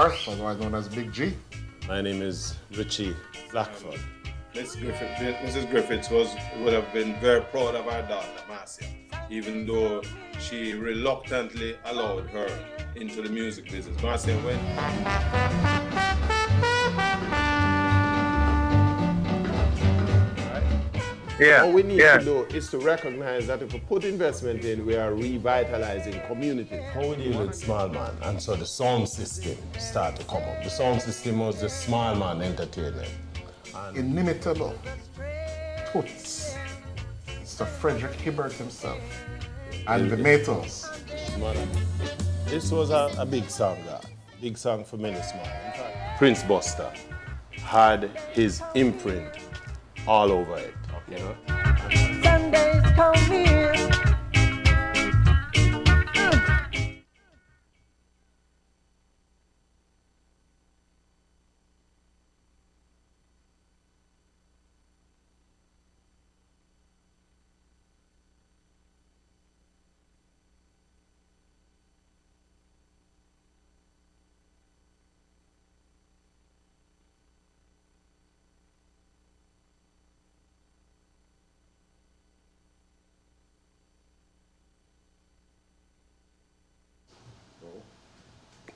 Garth, otherwise known as Big G. My name is Richie Blackford. Mrs. Griffiths would have been very proud of her daughter, Marcia, even though she reluctantly allowed her into the music business. Marcia went. Yeah. What we need to do is to recognize that if we put investment in, we are revitalizing communities. How we deal with small man? And so the sound system started to come up. The sound system was the small man entertainment. And Inimitable. Toots. Mr. Frederick Hibbert himself. And the Maytals. This was a big song, God. Big song for many small. In fact, Prince Buster had his imprint all over it. You know? Sundays come here.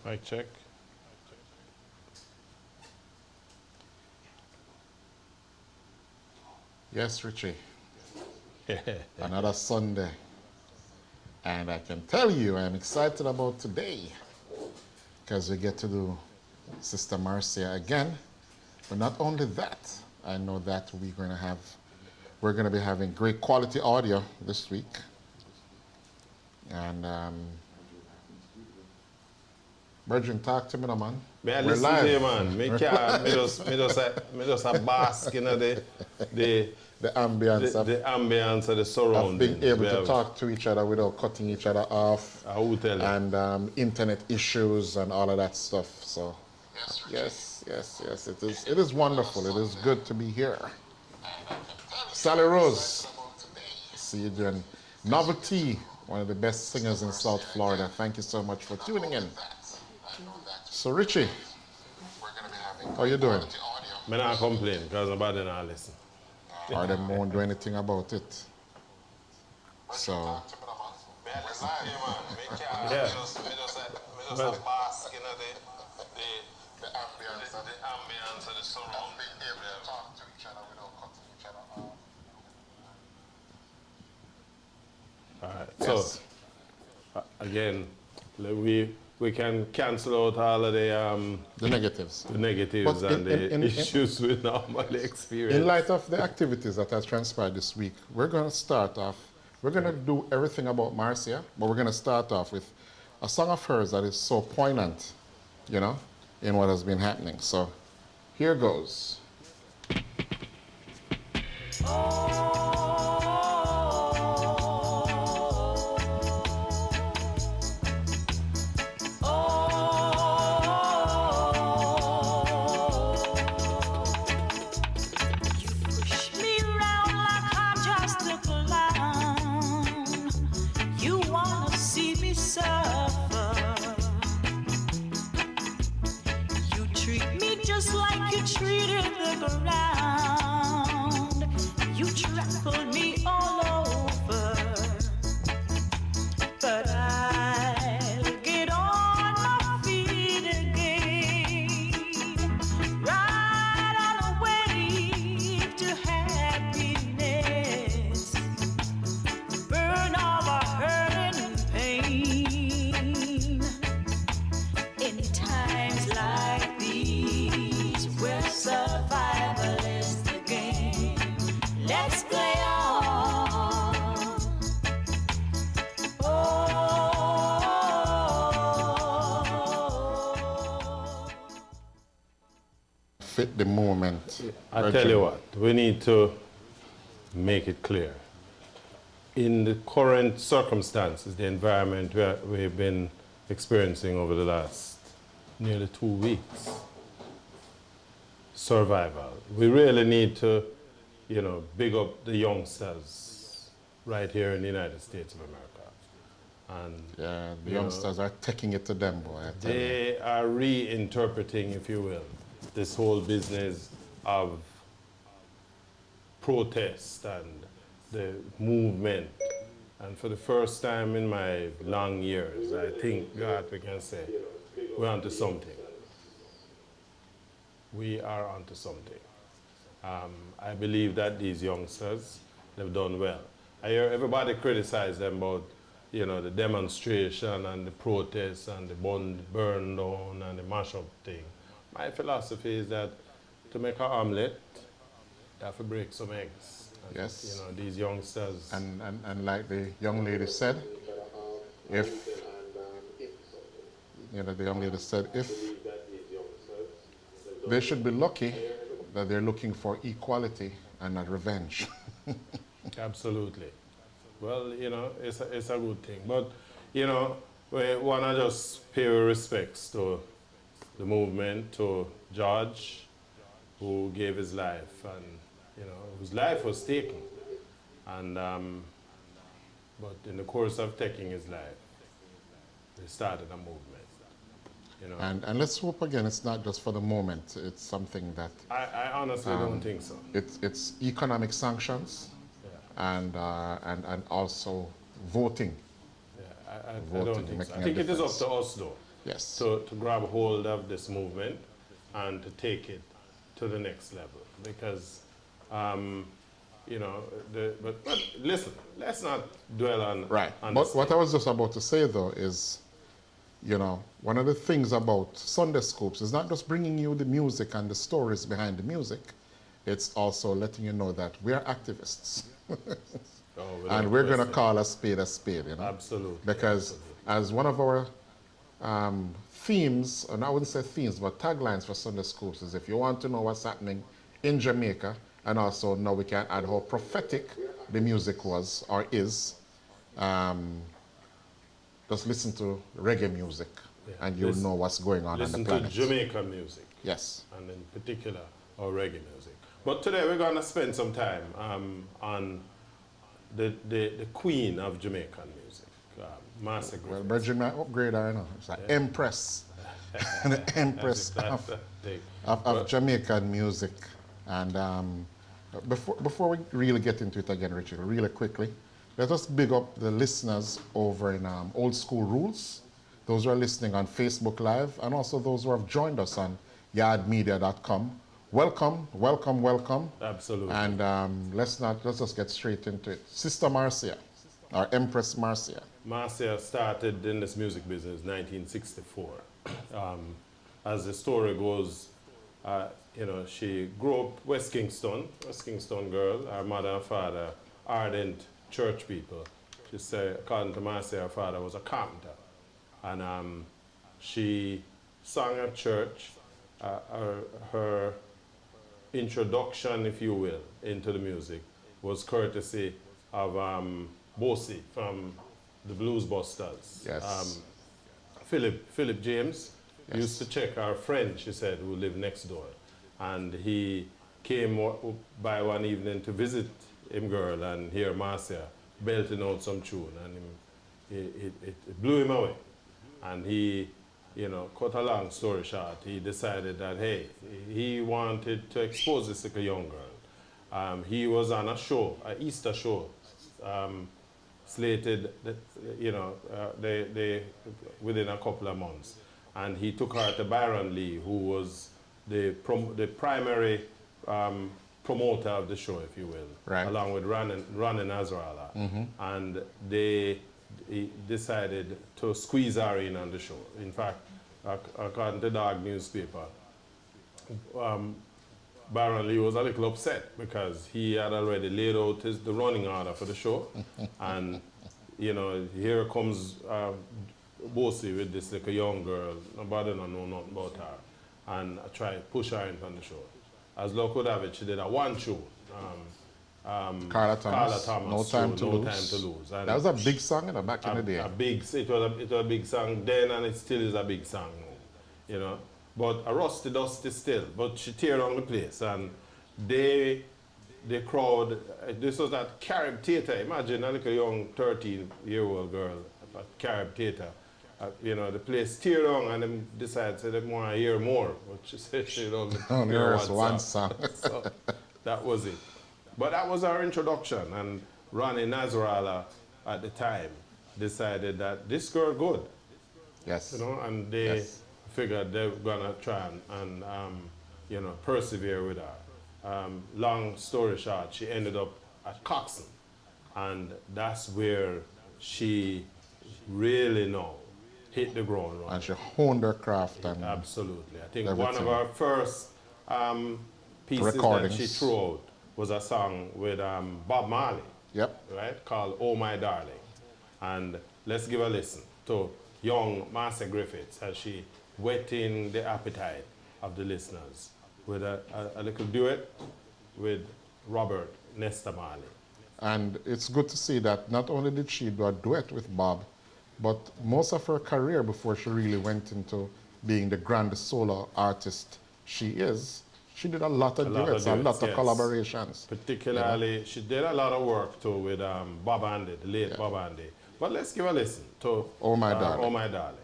Mic check. Yes, Richie. Another Sunday. And I can tell you I'm excited about today because we get to do Sister Marcia again. But not only that, I know that we're going to be having great quality audio this week. And Virgin, talk to me now, man. May I listen to you, man? Me just a bask in the ambience the ambience of the surroundings. Of being able to talk to each other without cutting each other off. I will tell you. And internet issues and all of that stuff. So, yes, it is wonderful. It is good to be here. Sally Rose, see you doing Novelty, one of the best singers in South Florida. Thank you so much for tuning in. So Richie, how you doing? I'm not complaining because nobody not listen. Or they won't do anything about it. So. Yeah. All right. Yes. So again, we can cancel out all of the negatives. The negatives but and the issues we normally experience. In light of the activities that has transpired this week, we're going to start off. We're going to do everything about Marcia, but we're going to start off with a song of hers that is so poignant, you know, in what has been happening. So here goes. Fit the moment. I tell you what, we need to make it clear. In the current circumstances, the environment we've been experiencing over the last nearly 2 weeks, survival, we really need to, you know, big up the youngsters right here in the United States of America. And Yeah, the you know, youngsters are taking it to them, boy. I tell you. they are reinterpreting, if you will, this whole business of protest and the movement. And for the first time in my long years, I think God, we can say, we're onto something. We are onto something. I believe that these youngsters, they've done well. I hear everybody criticize them about, you know, the demonstration and the protests and the burn down and the mash up thing. My philosophy is that to make an omelette, you have to break some eggs. And, Yes. you know, these youngsters. And like the young lady said, if, you know, the young lady said, if they should be lucky that they're looking for equality and not revenge. Absolutely. Well, you know, it's a good thing. But, you know, we want to just pay our respects to the movement, to George, who gave his life and, you know, whose life was taken. And, but in the course of taking his life, they started a movement. You know, And let's hope again it's not just for the moment. It's something that I honestly don't think so. it's economic sanctions and also voting. Yeah, I Voting, don't think so. making I a think it is up difference. to us, though, Yes. to grab hold of this movement and to take it to the next level. Because, you know, but listen, let's not dwell on Right. on But this what I thing. was just about to say though is, you know, one of the things about Sunday Scoops is not just bringing you the music and the stories behind the music, it's also letting you know that we are activists. Oh, without And we're going to question. call a spade, you know. Absolutely. Because as one of our themes, and I wouldn't say themes, but taglines for Sunday Scoops is if you want to know what's happening in Jamaica, and also now we can add how prophetic the music was or is, just listen to reggae music and you'll Listen- know what's going on the Listen to planet. Jamaican music. Yes. And in particular, our reggae music. But today we're going to spend some time on the queen of Jamaican music, Marcia Griffiths. Well, Bridget, my upgrader, you know, it's like Empress, the Empress That's the thing. of Jamaican music. And before we really get into it again, Richard, really quickly, let us big up the listeners over in Old School Rules, those who are listening on Facebook Live, and also those who have joined us on yardmedia.com. Welcome, welcome, welcome. Absolutely. And let's just get straight into it. Sister Marcia, or Empress Marcia. Marcia started in this music business in 1964. As the story goes, you know, she grew up West Kingston girl. Her mother and father, ardent church people. She said, according to Marcia, her father was a carpenter. And she sang at church. Her introduction, if you will, into the music was courtesy of Bosie from the Blues Busters. Yes. Philip James Yes. used to check our friend, she said, who lived next door. And he came by one evening to visit him girl and hear Marcia belting out some tune. And it blew him away. And he, you know, cut a long story short, he decided that, hey, he wanted to expose this little young girl. He was on a show, an Easter show, slated, you know, they within a couple of months. And he took her to Byron Lee, who was the primary promoter of the show, if you will, Right. along with Ron and Nasrallah. And he decided to squeeze her in on the show. In fact, according to the Dog newspaper, Byron Lee was a little upset because he had already laid out the running order for the show. And, you know, here comes Bosie with this like a young girl, nobody don't know nothing about her, and I tried to push her in on the show. As luck would have it, she did a one show. Carla Thomas, No Time to No Lose. Time to Lose. And That was a big song, you know, back in the day. it was a big song then, and it still is a big song now, you know. But a rusty dusty still, but she teared on the place, and the crowd, this was at Carib Theatre. Imagine a little young 13-year-old girl at Carib Theatre. You know, the place tear down and them decided they want to hear more. But she said she don't Only hear hears one song. So that was it. But that was our introduction, and Ronnie Nasrallah at the time decided that this girl good, Yes. you know, and they figured they were gonna try and you know, persevere with her. Long story short, she ended up at Coxon, and that's where she really now hit the ground running. And she honed her craft and Absolutely. I think everything. one of our first pieces Recordings. that she threw out was a song with Bob Marley, Yep. right, called Oh My Darling. And let's give a listen to young Marcia Griffiths as she whetting the appetite of the listeners with a little duet with Robert Nesta Marley. And it's good to see that not only did she do a duet with Bob, but most of her career before she really went into being the grand solo artist she is, she did a lot of duets, a lot of yes. collaborations. Particularly, she did a lot of work too with Bob Andy, the late Bob Andy. But let's give a listen to Oh My Darling. Oh My Darling.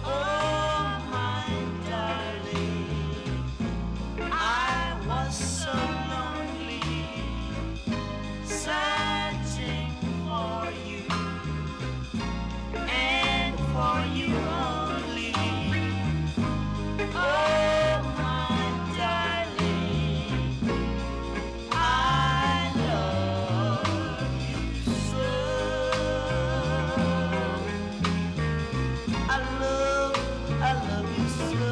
Oh, my darling, I was so lonely, searching for you and for you only. Oh, my darling, I love you so. I love you so.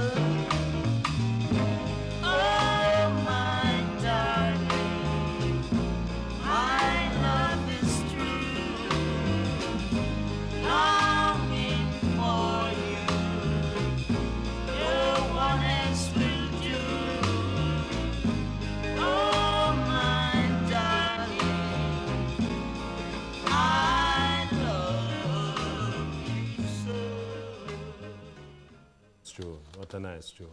Oh, my darling, my love is true. Longing for you, no one else will do. Oh, my darling, I love you so. It's true. What a nice tune.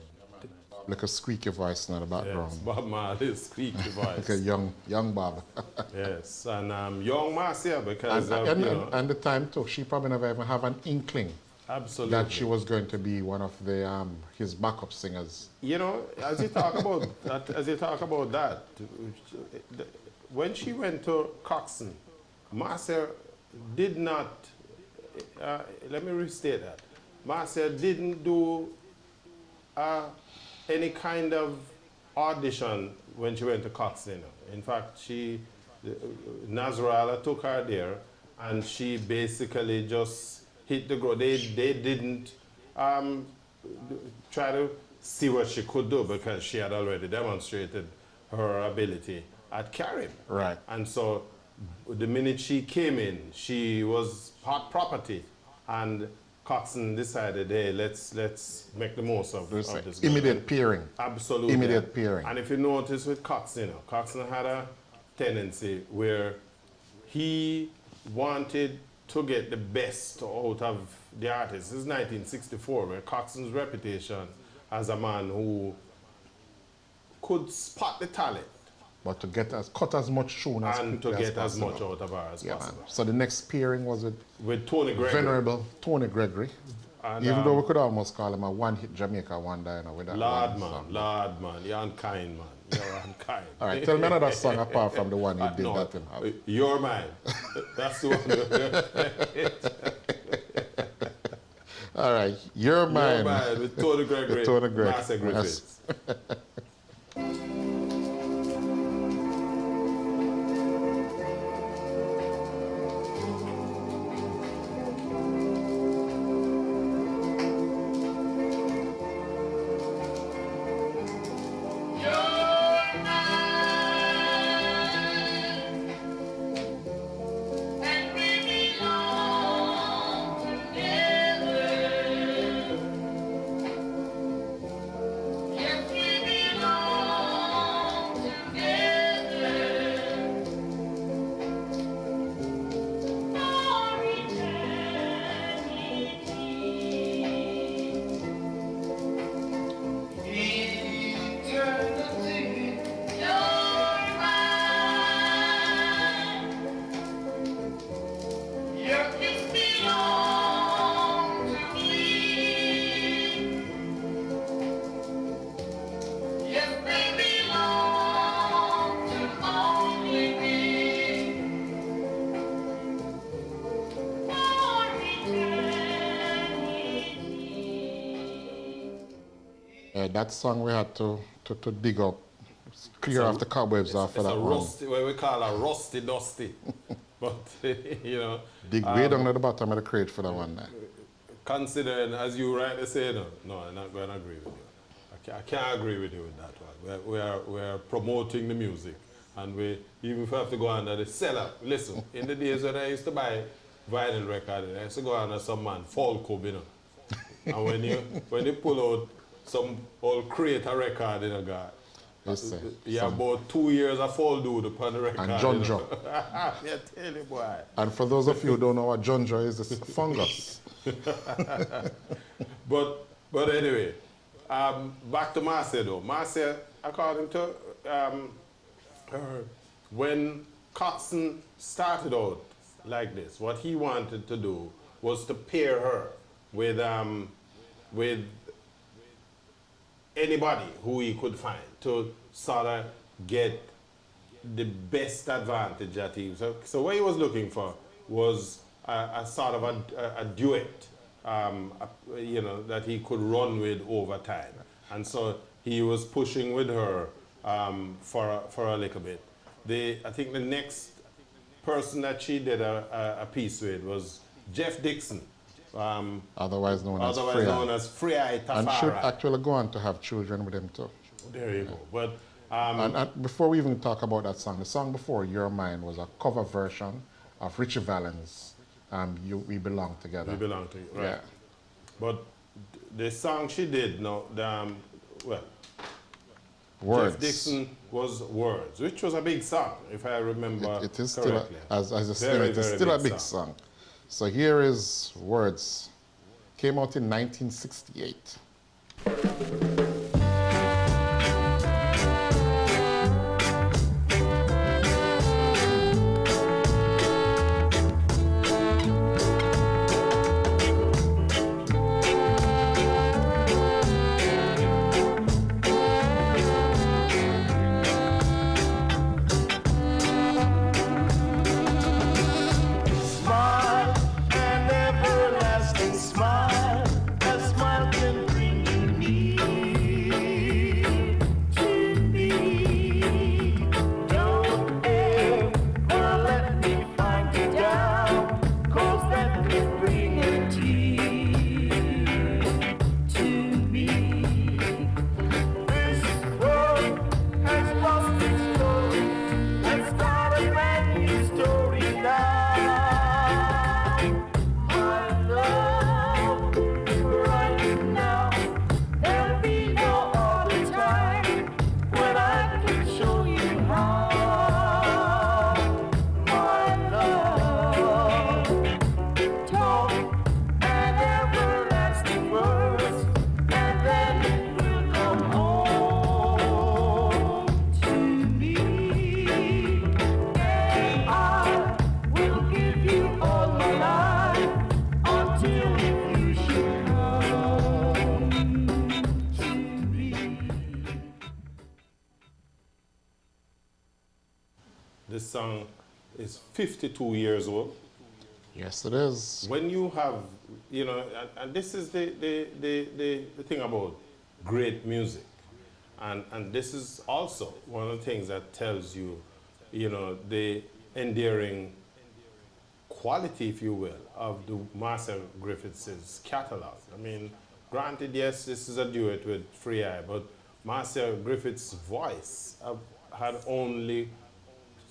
Like a squeaky voice in the background. Yes, Bob Marley's squeaky voice. Like a young Bob. Yes, and young Marcia because and, of, you know, and the time too, she probably never even have an inkling absolutely. that she was going to be one of the his backup singers. You know, as you talk about that, when she went to Coxon, Marcia did not. Let me restate that. Marcia didn't do any kind of audition when she went to Coxon. You know. In fact, Nasrallah took her there, and she basically just hit the ground. They didn't try to see what she could do because she had already demonstrated her ability at Carib. Right. And so the minute she came in, she was hot property, and Coxon decided, hey, let's make the most of this. Immediate peering. Absolutely. Immediate peering. And if you notice with Coxon, you know, Coxon had a tendency where he wanted to get the best out of the artist. This is 1964, where Coxon's reputation as a man who could spot the talent But to cut as much tune as and to quickly get as possible. much out of her as Yeah, possible. man. So the next pairing was with Tony Gregory. venerable Tony Gregory. And, Even though we could almost call him a one-hit Jamaica wonder, you know, with that Lord one man, song. Lord man, you're unkind man. You're unkind. All right, tell me another song apart from the one you did No, that in have. You're mine. That's the one. All right, you're mine. You're mine with Tony Gregory. With Tony Greg. Marcia Griffiths. Yes, we that song we had to dig up, clear off the cobwebs off of It's that a one. rusty, what we call a rusty dusty. But, you know, Dig way down at the bottom of the crate for that one. considering, as you rightly say, no, I'm not going to agree with you. I can't agree with you with that one. We are promoting the music, and we, even if we have to go under the cellar, listen, in the days when I used to buy vinyl record, I used to go under some man, Fall Cub, you know. And when you pull out some old crate of record, you know, God, Yes, you have about 2 years of Fall Dude upon the record. And John you know. Joe. Yeah, tell you, boy. And for those of you who don't know what John Joe is, it's a fungus. But anyway, back to Marcia though. Marcia, according to her, when Coxon started out like this, what he wanted to do was to pair her with anybody who he could find to sort of get the best advantage that he. So what he was looking for was a sort of a duet, you know, that he could run with over time. And so he was pushing with her for a little bit. I think the next person that she did a piece with was Jeff Dixon. Otherwise known as Free Eye Tafari. And should actually go on to have children with him too. There you go. But and before we even talk about that song, the song before Your Mind was a cover version of Richie Valens' We Belong Together. We Belong to You, right? Yeah. But the song she did, Words. Jeff Dixon was Words, which was a big song, if I remember It is correctly. still, as I said, it is very still a big big song. So here is Words. Came out in 1968. Smile, an everlasting smile. A smile can bring you near to me. Don't ever let me find you down, 'cause that could bring a tear to me. This world has lost its story. Let's start a brand new story now. My love, right now, there'll be no other time when I can show you how. My love, talk and everlasting words, and then it will come home to me. And I will give you all my life until you should come to me. This song is 52 years old. Yes, it is. When you have, you know, and this is the thing about great music. And this is also one of the things that tells you, you know, the endearing quality, if you will, of the Marcia Griffiths' catalog. I mean, granted, yes, this is a duet with Free Eye, but Marcia Griffiths' voice had only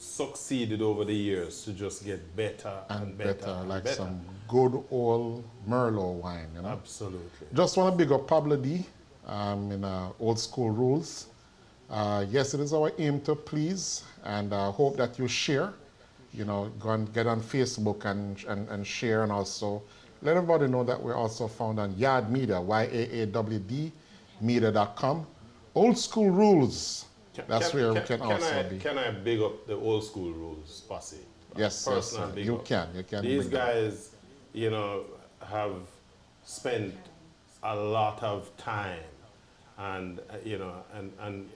succeeded over the years to just get better and better and like better. some good old Merlot wine, you know. Absolutely. Just want to big up Pablo D in Old School Rules. Yes, it is our aim to please, and hope that you share. You know, go and get on Facebook and share, and also let everybody know that we're also found on Yard Media, YAAWD media.com. Old School Rules. That's where we can also be. Can I big up the Old School Rules posse? Yes, Personal sir. big You up. can. These bring them. guys, you know, have spent a lot of time and, you know, and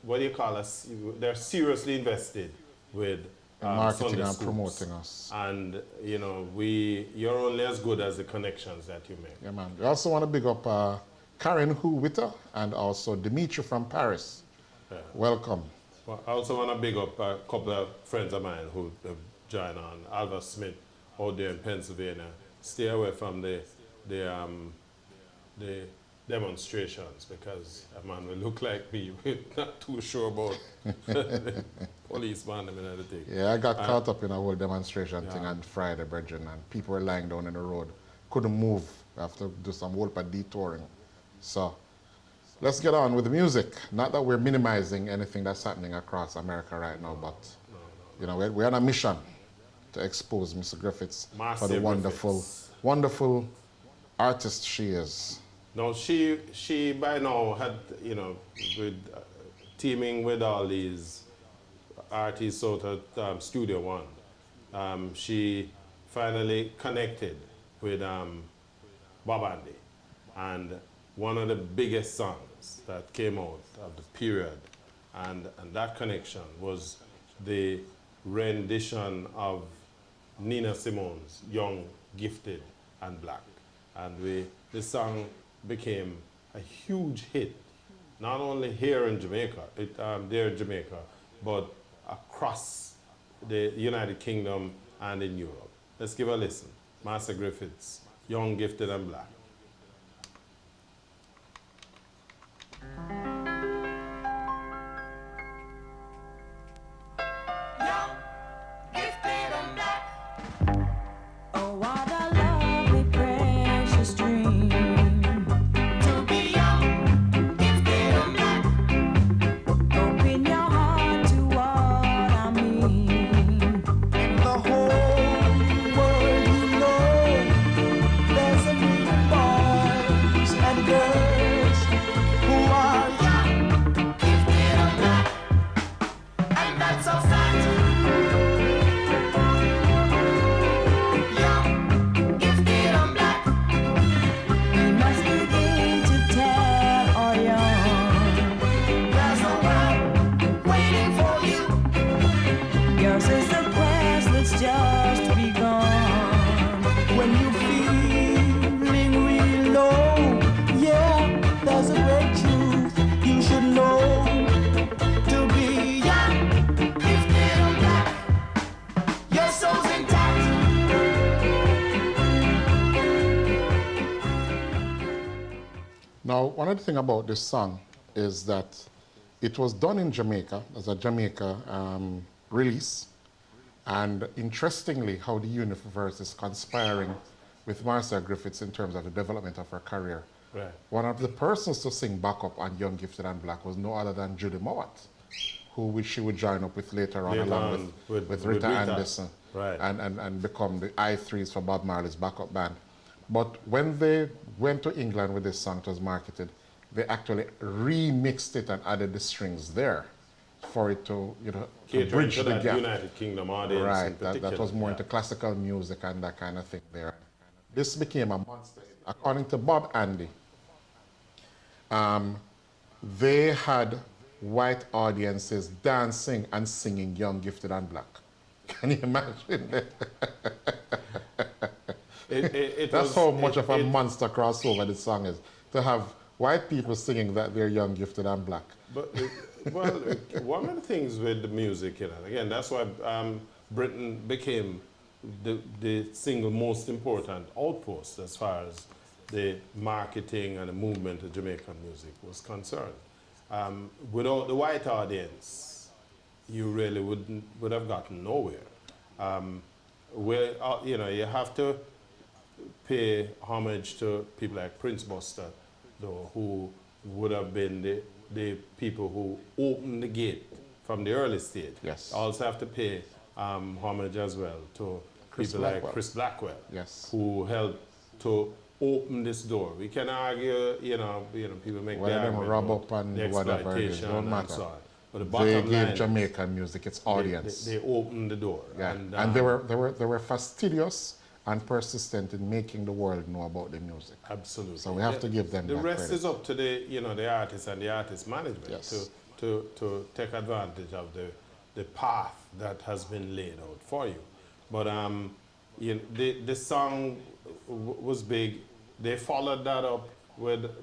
what do you call us? They're seriously invested with Marketing Sunday and schools. promoting us. And, you know, you're only as good as the connections that you make. Yeah, man. We also want to big up Karen Huwitter, and also Dimitri from Paris. Yeah. Welcome. Well, I also want to big up a couple of friends of mine who have joined on. Alva Smith out there in Pennsylvania. Stay away from the demonstrations because a man will look like me. We're not too sure about the policeman and everything. Yeah, I got caught up in a whole demonstration thing on Friday, brethren, and people were lying down in the road. Couldn't move. I have to do some whole detouring. So let's get on with the music. Not that we're minimizing anything that's happening across America right now, but you know, we're on a mission to expose Mr. Griffiths Marcia for the wonderful, Griffiths. wonderful artist she is. No, she by now had, you know, with teaming with all these artists out at Studio One, she finally connected with Bob Andy, and one of the biggest songs that came out of the period, and that connection was the rendition of Nina Simone's Young, Gifted, and Black. And this song became a huge hit, not only here in Jamaica, there in Jamaica, but across the United Kingdom and in Europe. Let's give a listen. Marcia Griffiths, Young, Gifted, and Black. Young, gifted, and black. Oh, what a lovely, precious dream. To be young, gifted, and black. Open your heart to what I mean. In the whole world, you know, there's a million boys and girls who are young, gifted, and black. And that's a fact. Young, gifted, and black. We must begin to tell our young. There's a world waiting for you. Yours is the quest that's just begun. When you feeling real low, yeah, there's a great truth you should know. To be young, gifted, and black, your soul's intact. Now, one of the things about this song is that it was done in Jamaica as a Jamaica release. And interestingly, how the universe is conspiring with Marcia Griffiths in terms of the development of her career. Right. One of the persons to sing backup on Young, Gifted, and Black was no other than Judy Mowat, who she would join up with later on, Later along on with with Rita Rita. Anderson, Right. and become the I3s for Bob Marley's backup band. But when they went to England with this song, it was marketed, they actually remixed it and added the strings there for it to, you know, to Catering bridge to the that gap. United Kingdom audience in Right, particular. that was more yeah. into classical music and that kind of thing there. This became a monster. According to Bob Andy, they had white audiences dancing and singing Young, Gifted, and Black. Can you imagine that? That's how much of a monster crossover this song is. To have white people singing that they're young, gifted, and black. But well, one of the things with the music, you know, again, that's why Britain became the single most important outpost as far as the marketing and the movement of Jamaican music was concerned. Without the white audience, you really would have gotten nowhere. You know, you have to pay homage to people like Prince Buster, though, who would have been the people who opened the gate from the early stage. Yes. Also have to pay homage as well to Chris people Blackwell. like Chris Blackwell, Yes. who helped to open this door. We can argue, you know, people make Whether the them argument rub about up and the whatever it is, exploitation don't and matter. so on. But the They bottom line gave is Jamaican music its audience. They opened the door. Yeah. And, And they were fastidious and persistent in making the world know about the music. Absolutely. So we have to give them the that rest credit. is up to the artist and the artist management Yes. to take advantage of the path that has been laid out for you. But the song was big. They followed that up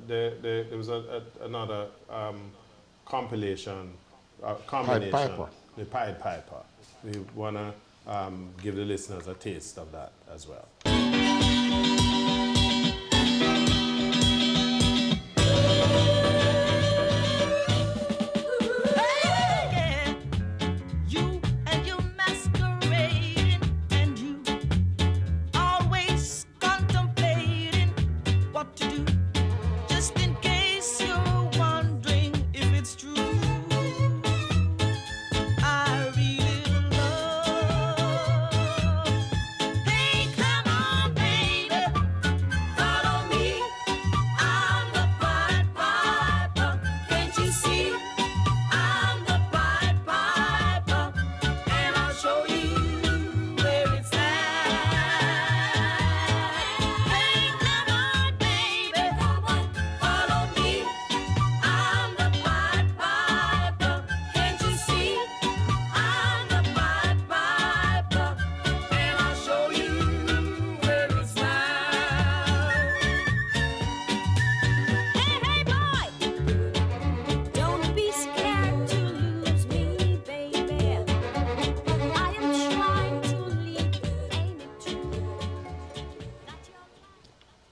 there was another compilation, combination. Piper. The Pied Piper. We want to give the listeners a taste of that as well.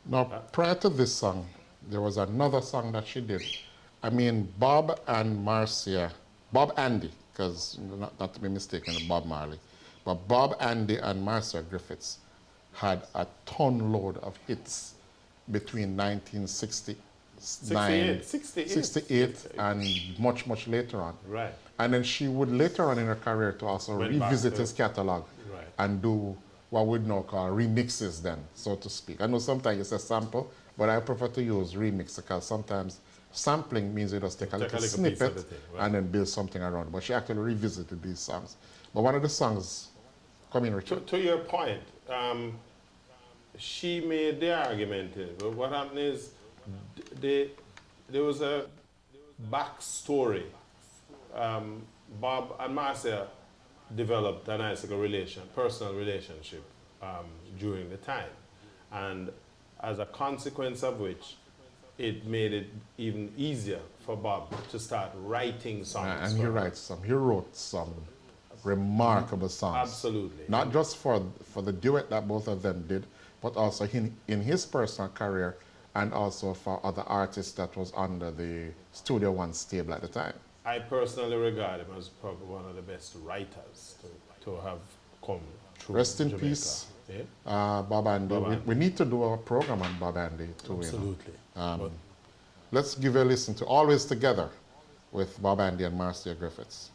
Now, prior to this song, there was another song that she did. I mean, Bob and Marcia, Bob Andy, because not to be mistaken with Bob Marley, but Bob Andy and Marcia Griffiths had a ton load of hits between 1969, 68 and much, much later on. Right. And then she would later on in her career to also revisit his catalog and do what we'd now call remixes then, so to speak. I know sometimes it's a sample, but I prefer to use remix because sometimes sampling means you just take a little snippet and then build something around. But she actually revisited these songs. But one of the songs, come in, Richard. To your point, she made the argument, but what happened is there was a backstory. Bob and Marcia developed a nice personal relationship during the time. And as a consequence of which, it made it even easier for Bob to start writing songs. And he wrote some remarkable songs. Absolutely. Not just for the duet that both of them did, but also in his personal career and also for other artists that was under the Studio One stable at the time. I personally regard him as probably one of the best writers to have come through Rest in Jamaica. peace, Yeah? Bob Andy. We need to do a program on Bob Andy too. Absolutely. Let's give a listen to Always Together with Bob Andy and Marcia Griffiths.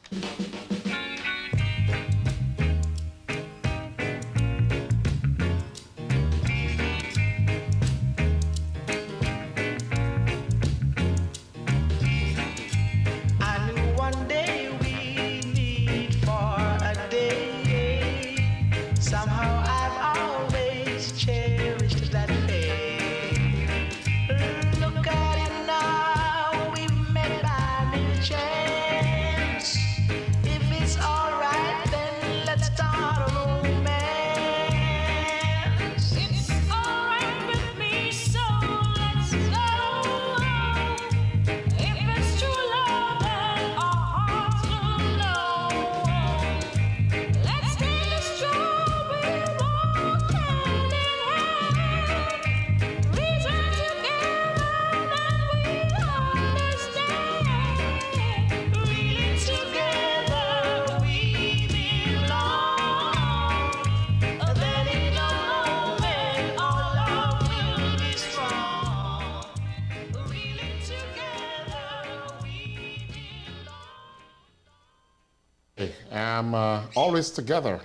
Always Together.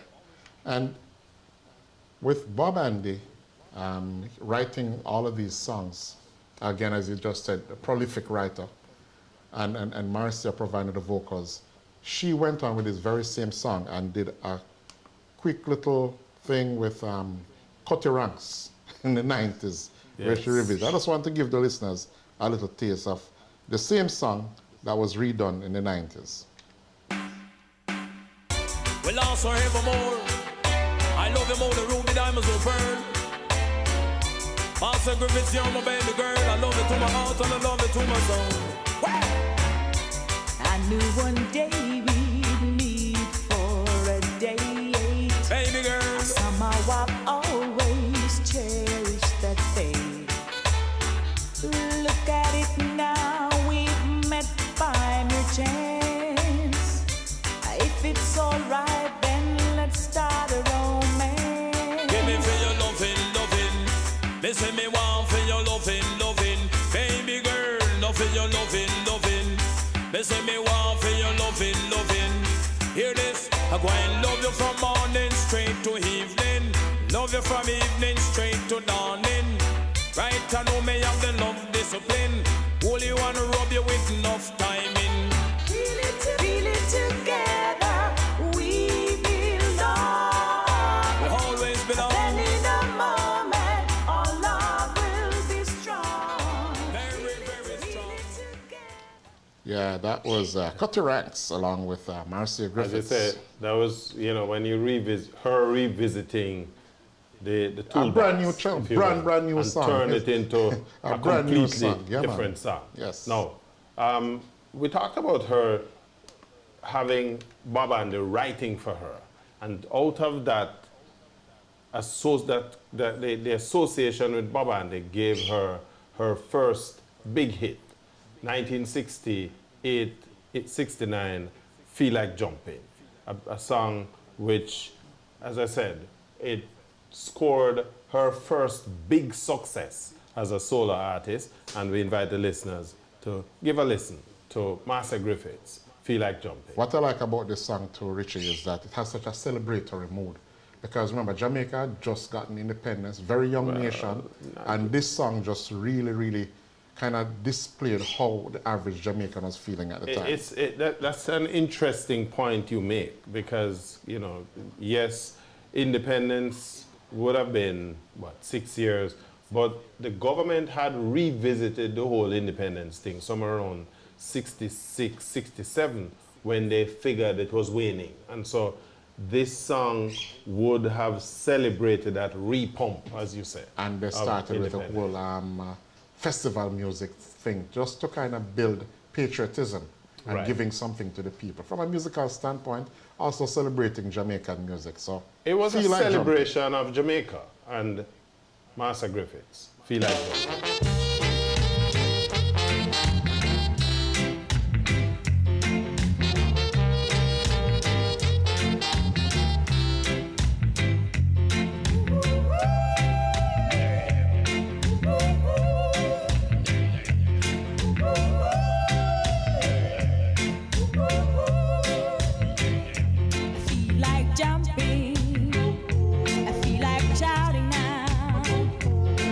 And with Bob Andy writing all of these songs, again, as you just said, a prolific writer, and Marcia provided the vocals, she went on with this very same song and did a quick little thing with Cutty Ranks in the 90s, where she revisited. I just want to give the listeners a little taste of the same song that was redone in the 90s. Well, lost forevermore. I love you more, the ruby diamonds will burn. Marcia Griffiths, you're my baby girl. I love you to my heart and I love you to my soul. I knew one day we'd meet for a date. Baby girl. Somehow I've always cherished that day. Look at it now, we've met by mere chance. If it's alright, then let's start a romance. Give me for your loving, loving. Listen me want for your loving, loving. Baby girl, love for your loving, loving. Listen me want for your loving, loving. Hear this, I go and love you from morning straight to evening. Love you from evening straight to dawning. Right, I know me have the love discipline. Only wanna rub you with enough timing. Feel it together, we belong. We always belong. Then in a moment, our love will be strong. Very, very strong. Yeah, that was Cutty Ranks along with Marcia As you Griffiths. said, that was, you know, when you revisiting the toolbox, brand new tune, if you will, brand new and song. turn it into a brand new completely song. Yeah, man. different song. Yes. Now, we talked about her having Bob and the writing for her, and out of that, the association with Bob and they gave her her first big hit, 1968, 69, "Feel Like Jumping," a song which, as I said, it scored her first big success as a solo artist, and we invite the listeners to give a listen to Marcia Griffiths, "Feel Like Jumping." What I like about this song too, Richie, is that it has such a celebratory mood. Because remember, Jamaica had just gotten independence, very young nation, and this song just really kind of displayed how the average Jamaican was feeling at the time. That's an interesting point you make, because, you know, yes, independence would have been, what, 6 years, but the government had revisited the whole independence thing somewhere around 66, 67, when they figured it was waning. And so this song would have celebrated that repump, as you said. And they of started with a independence. whole festival music thing, just to kind of build patriotism and Right. giving something to the people. From a musical standpoint, also celebrating Jamaican music. So It was a Feel Like Jumping. celebration of Jamaica, and Marcia Griffiths, "Feel Like Jumping." I feel like jumping. I feel like shouting now.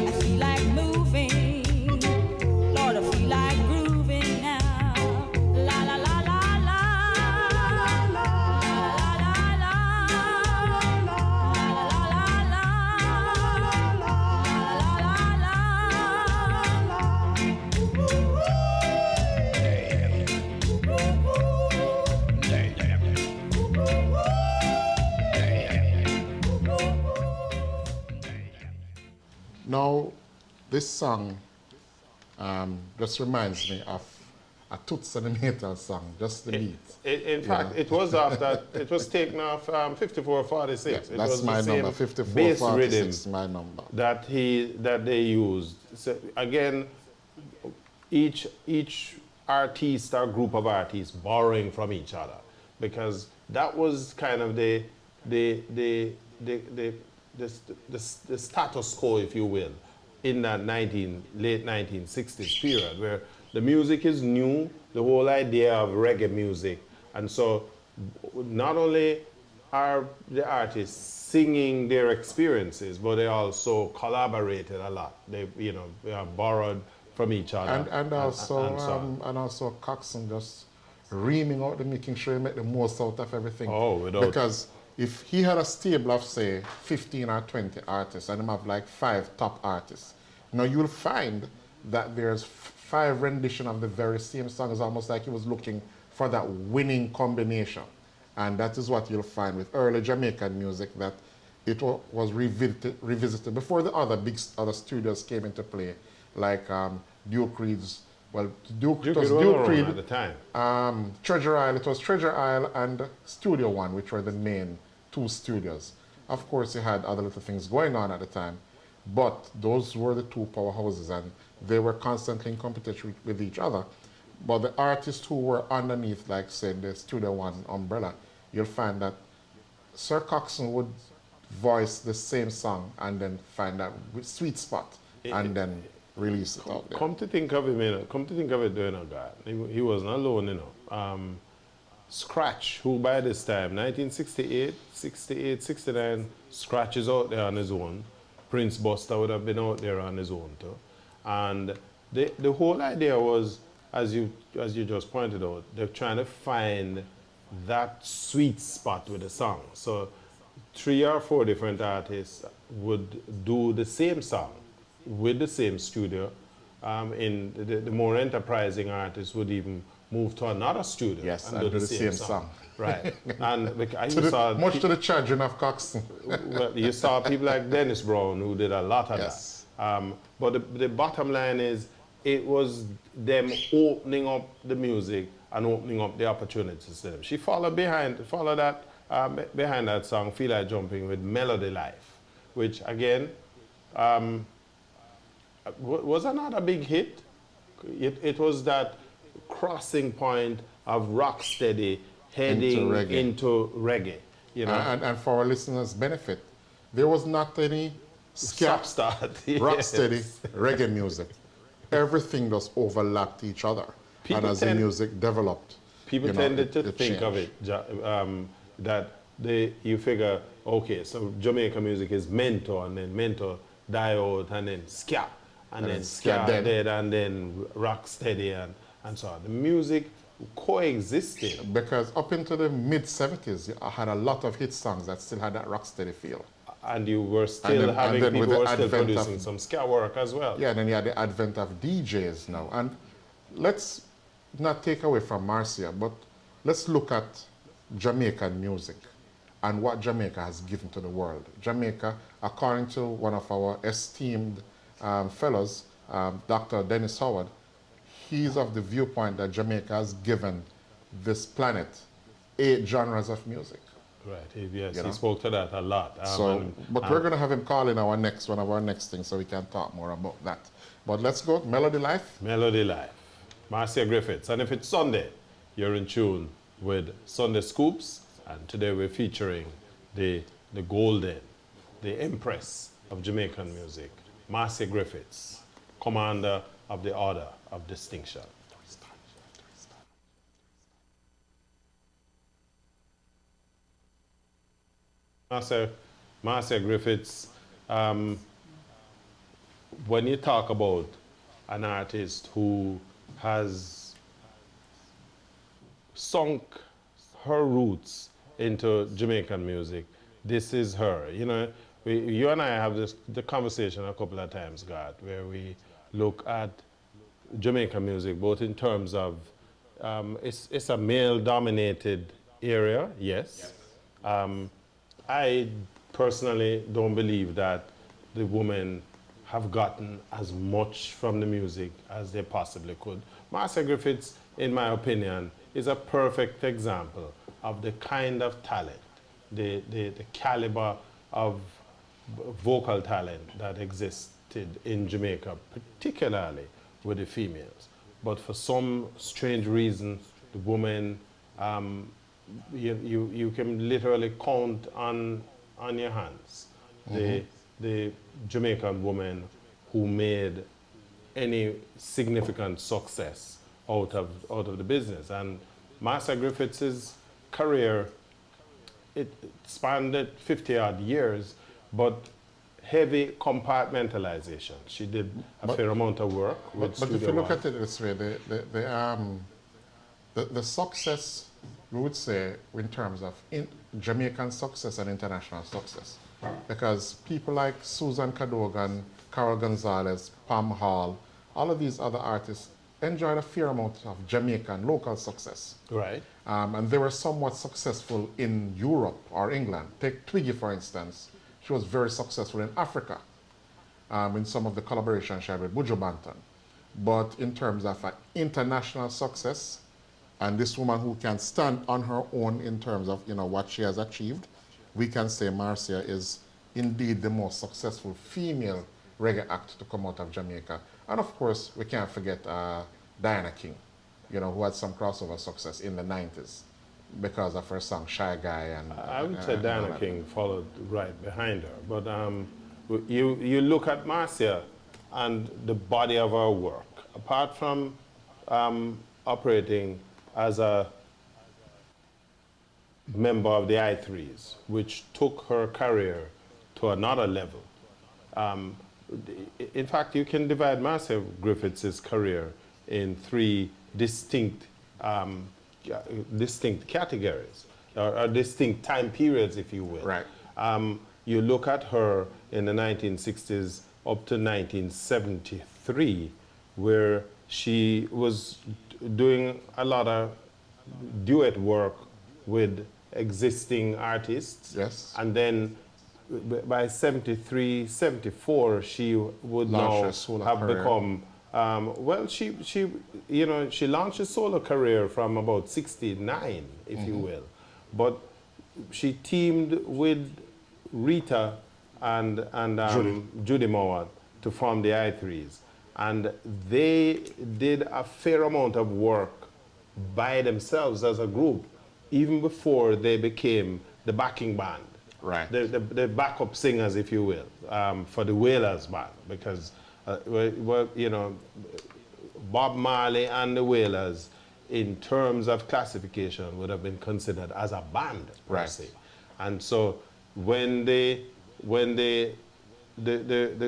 I feel like moving. Lord, I feel like grooving now. La la la la la. La la la la. La la la now, this song just reminds me of a Toots and the Maytals song, just the beat. In fact, it was after, it was taken off 5446. Yeah, It that's was the my same number, 54, bass 46, rhythm my number. that they used. So again, each artist or group of artists borrowing from each other, because that was kind of the status quo, if you will, in that late 1960s period, where the music is new, the whole idea of reggae music, and so not only are the artists singing their experiences, but they also collaborated a lot. They borrowed from each other, And also and so. Coxsone just reaming out making sure he make the most out of everything. Oh, without- Because if he had a stable of say 15 or 20 artists and him have like 5 top artists, now you'll find that there's 5 renditions of the very same song. It's almost like he was looking for that winning combination. And that is what you'll find with early Jamaican music, that was revisited before the other studios came into play, like Duke Reed's. Well, Duke Reed at the time. Treasure Isle. It was Treasure Isle and Studio One, which were the main two studios. Of course, you had other little things going on at the time, but those were the two powerhouses, and they were constantly in competition with each other. But the artists who were underneath, like say the Studio One umbrella, you'll find that Sir Coxsone would voice the same song and then find that sweet spot and then release it out there. Come to think of it, God, he wasn't alone, you know. Scratch, who by this time, 1968, 68, 69, Scratch is out there on his own. Prince Buster would have been out there on his own too. And the whole idea was, as you just pointed out, they're trying to find that sweet spot with the song. So 3 or 4 different artists would do the same song with the same studio. In the more enterprising artists would even move to another studio Yes, and do the same song. Right. And much to the chagrin of Coxsone. well, you saw people like Dennis Brown who did a lot of Yes. that. But the bottom line is, it was them opening up the music and opening up the opportunities to them. She followed behind that song, Feel Like Jumping, with Melody Life, which again was another big hit. It was that crossing point of rocksteady heading into reggae. You know? And for our listeners' benefit, there was not any Stop start. rocksteady reggae music. Everything just overlapped each other. And as the music developed, people tended to think of it that you figure, okay, so Jamaican music is Mentor, and then Mentor die out, and then Ska, and then Ska dead, and then Rocksteady, and so on. The music coexisted. Because up into the mid-70s, I had a lot of hit songs that still had that rocksteady feel. And you were still having people who were still producing some Ska work as well. Yeah, and then you had the advent of DJs now. And let's not take away from Marcia, but let's look at Jamaican music and what Jamaica has given to the world. Jamaica, according to one of our esteemed fellows, Dr. Dennis Howard, he's of the viewpoint that Jamaica has given this planet 8 genres of music. Right, he spoke to that a lot. But we're going to have him call in one of our next things so we can talk more about that. But let's go, Melody Life. Melody Life, Marcia Griffiths. And if it's Sunday, you're in tune with Sunday Scoops. And today we're featuring the golden, the empress of Jamaican music, Marcia Griffiths, commander of the Order of Distinction. Marcia Griffiths, when you talk about an artist who has sunk her roots into Jamaican music, this is her. You know, you and I have the conversation a couple of times, God, where we look at Jamaican music, both in terms of, it's a male-dominated area, yes. I personally don't believe that the women have gotten as much from the music as they possibly could. Marcia Griffiths, in my opinion, is a perfect example of the kind of talent, the caliber of vocal talent that existed in Jamaica, particularly with the females. But for some strange reason, the women, you can literally count on your hands the Jamaican woman who made any significant success out of the business. And Marcia Griffiths' career, it spanned 50-odd years, but heavy compartmentalization. She did a fair amount of work with But if you look at it this way, the success, we would say, in terms of Jamaican success and international success, because people like Susan Cadogan, Carol Gonzalez, Pam Hall, all of these other artists enjoyed a fair amount of Jamaican local success. Right. And they were somewhat successful in Europe or England. Take Twiggy, for instance. she was very successful in Africa in some of the collaborations she had with Buju Banton. But in terms of international success, and this woman who can stand on her own in terms of what she has achieved, we can say Marcia is indeed the most successful female reggae act to come out of Jamaica. And of course, we can't forget Diana King, who had some crossover success in the 90s because of her song Shy Guy. And I would say Diana King followed right behind her. But you look at Marcia and the body of her work. Apart from operating as a member of the I3s, which took her career to another level. In fact, you can divide Marcia Griffiths' career in three distinct categories, or distinct time periods, if you will. Right. You look at her in the 1960s up to 1973, where she was doing a lot of duet work with existing artists. Yes. And then by 73, 74, she would now have become, well, she launched a solo career from about 69, if you will. But she teamed with Rita and Judy Mowat to form the I3s. And they did a fair amount of work by themselves as a group, even before they became the backing band. Right. The backup singers, if you will, for the Wailers band, because Bob Marley and the Wailers, in terms of classification, would have been considered as a band per se. And so when the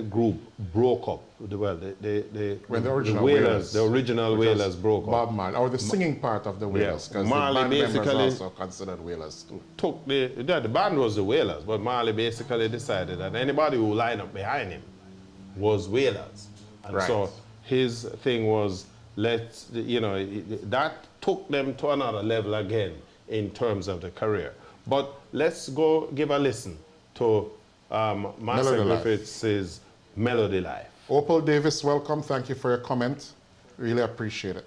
group broke up, when the original Wailers broke up. Bob Marley, or the singing part of the Wailers, because Marley the band basically members also considered Wailers too. Took the band was the Wailers, but Marley basically decided that anybody who lined up behind him was Wailers. And so his thing was, that took them to another level again in terms of the career. But let's go give a listen to Marcia Griffiths' Melody Life. Opal Davis, welcome. Thank you for your comment. Really appreciate it.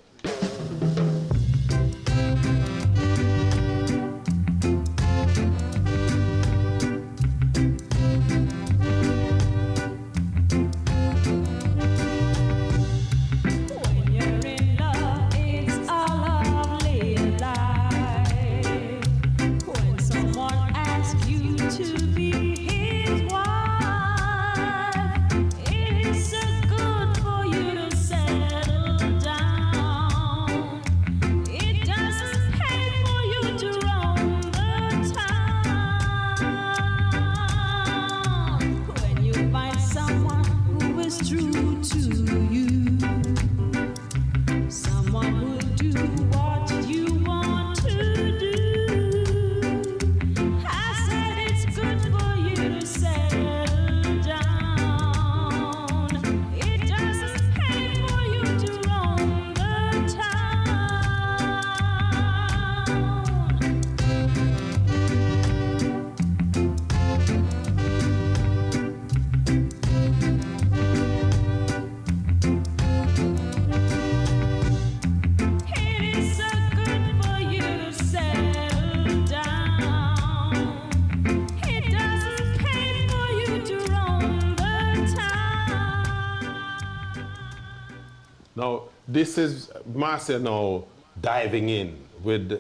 Now, this is Marcia now diving in with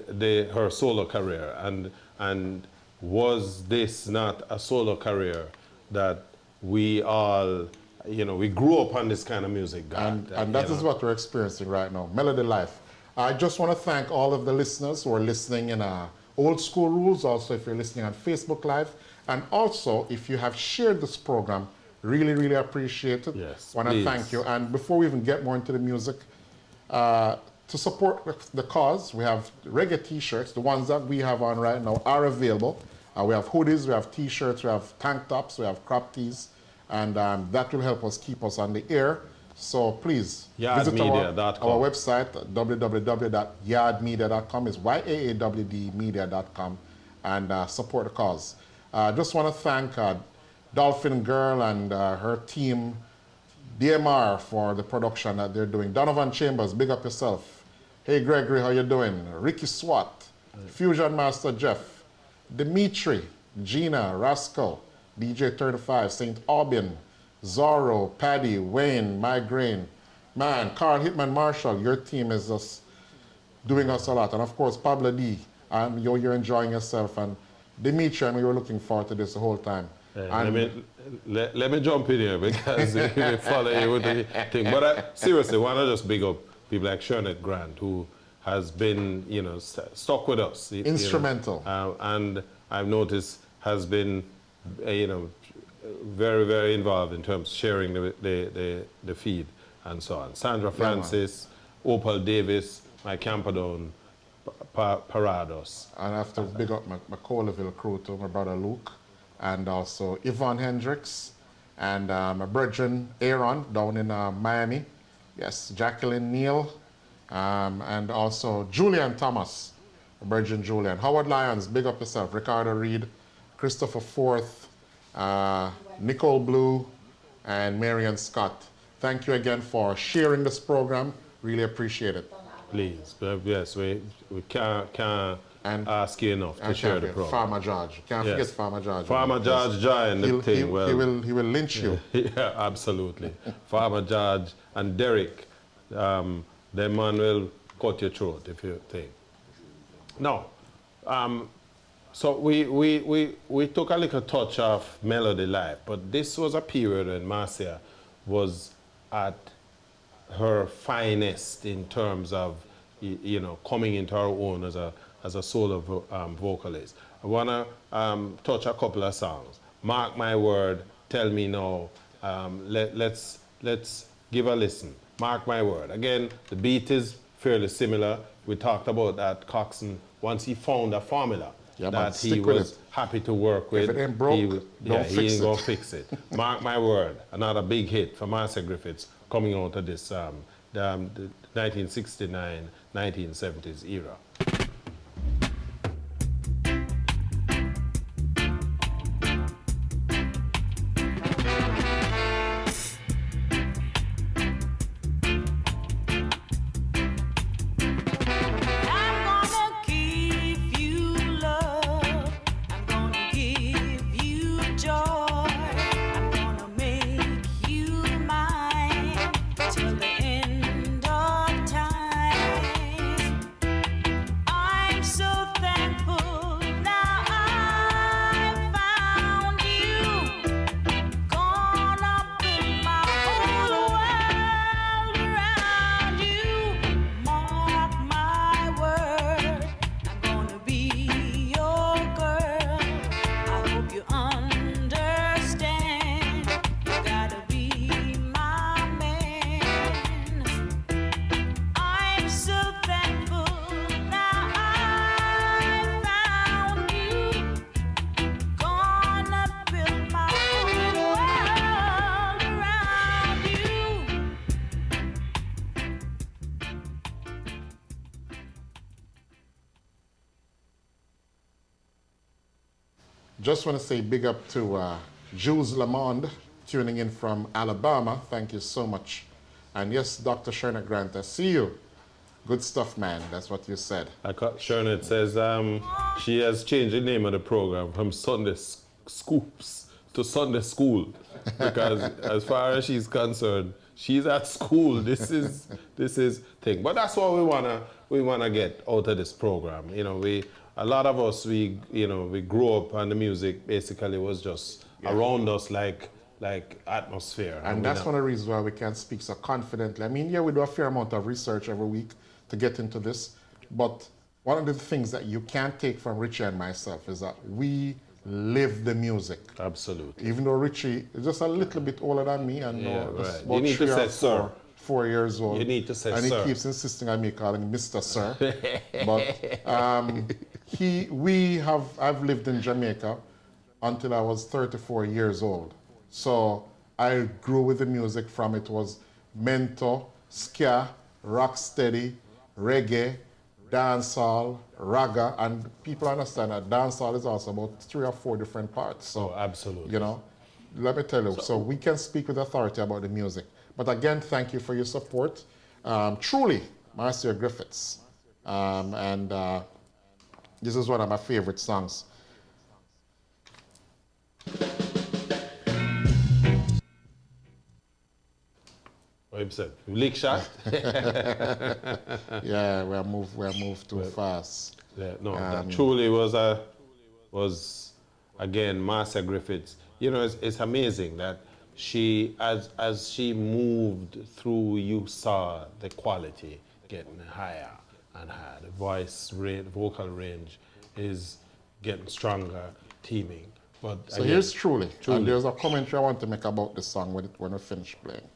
her solo career, and was this not a solo career that we all, we grew up on this kind of music? And that is what we're experiencing right now, Melody Life. I just want to thank all of the listeners who are listening in Old School Rules, also if you're listening on Facebook Live, and also if you have shared this program, really, really appreciate it. Yes, want to thank you. And before we even get more into the music, to support the cause, we have reggae t-shirts. The ones that we have on right now are available. We have hoodies, we have t-shirts, we have tank tops, we have crop tees, and that will help us keep us on the air. So please visit our website, www.yardmedia.com. It's YAAWD media.com, and support the cause. Just want to thank Dolphin Girl and her team, DMR, for the production that they're doing. Donovan Chambers, big up yourself. Hey Gregory, how you doing? Ricky Swat, Fusion Master Jeff, Dimitri, Gina, Rascal, DJ 35, St. Aubin, Zorro, Paddy, Wayne, Migraine. Man, Carl Hitman Marshall, your team is just doing us a lot. And of course, Pablo D, and you're enjoying yourself. And Dimitri, and we were looking forward to this the whole time. Let me jump in here because we follow you with the thing. But I seriously want to just big up people like Shernette Grant, who has been, stuck with us. Instrumental. And I've noticed has been, very, very involved in terms of sharing the feed and so on. Sandra Francis, Opal Davis, my Camperdown Parados. And I have to big up my Coleville crew too, my brother Luke, and also Yvonne Hendricks, and my brethren Aaron down in Miami. Yes, Jacqueline Neal, and also Julian Thomas, my brethren Julian. Howard Lyons, big up yourself. Ricardo Reed, Christopher Forth, Nicole Blue, and Marion Scott. Thank you again for sharing this program. Really appreciate it. Please, yes, we can't ask you enough to share the program. Farmer George. Can't forget Farmer George. Farmer George joined the thing. He will lynch you. Yeah, absolutely. Farmer George and Derek, the man will cut your throat if you think. No. So we took a little touch of Melody Life, but this was a period when Marcia was at her finest in terms of, coming into her own as a solo vocalist. I want to touch a couple of songs. Mark My Word, Tell Me Now. Let's give a listen. Mark My Word. Again, the beat is fairly similar. We talked about that Coxsone, once he found a formula that he was happy to work with. If it ain't broke, he don't ain't gonna fix it. Mark My Word, another big hit for Marcia Griffiths coming out of this the 1969, 1970s era. Just want to say big up to Jules Lamond, tuning in from Alabama. Thank you so much. And yes, Dr. Shernette Grant, I see you. Good stuff, man. That's what you said. Shernette says she has changed the name of the program from Sunday Scoops to Sunday School, because as far as she's concerned, she's at school. This is thing. But that's what we wanna get out of this program. A lot of us, we grew up and the music basically was just around us like atmosphere. And that's one of the reasons why we can speak so confidently. I mean, we do a fair amount of research every week to get into this, but one of the things that you can't take from Richie and myself is that we live the music. Absolutely. Even though Richie is just a little bit older than me, and right. about You need to say sir. 4 years old. You need to say and sir. And he keeps insisting on me calling him Mr. Sir. But I've lived in Jamaica until I was 34 years old. So I grew with the music from it was mento, ska, rocksteady, reggae, dancehall, raga, and people understand that dancehall is also about 3 or 4 different parts. So absolutely. let me tell you, so we can speak with authority about the music. But again, thank you for your support. Truly, Marcia Griffiths. This is one of my favorite songs. What you said? Lick shot? Yeah, we moved too fast. Yeah, no, that truly was again Marcia Griffiths. You know, it's amazing that she, as she moved through, you saw the quality getting higher and higher. The vocal range is getting stronger, teaming. But So again, here's Truly. And there's a commentary I want to make about the song when we finish playing.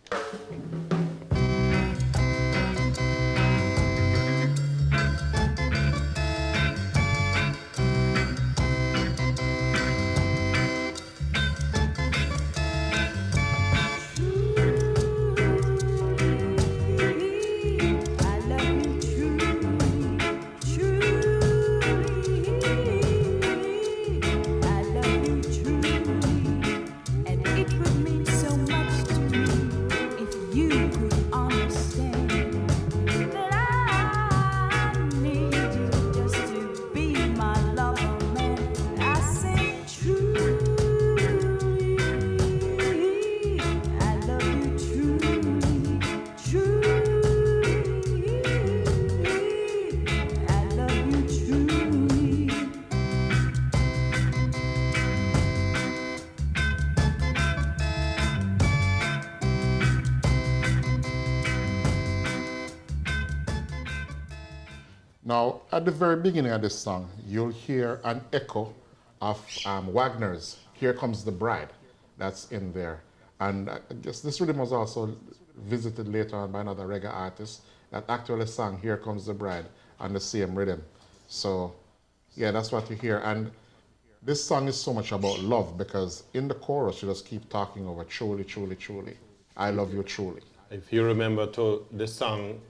Now, at the very beginning of this song, you'll hear an echo of Wagner's Here Comes the Bride. That's in there. And I guess this rhythm was also visited later on by another reggae artist that actually sang Here Comes the Bride on the same rhythm. So, yeah, that's what you hear. And this song is so much about love because in the chorus, you just keep talking over truly, truly, truly. I love you truly. if you remember, this song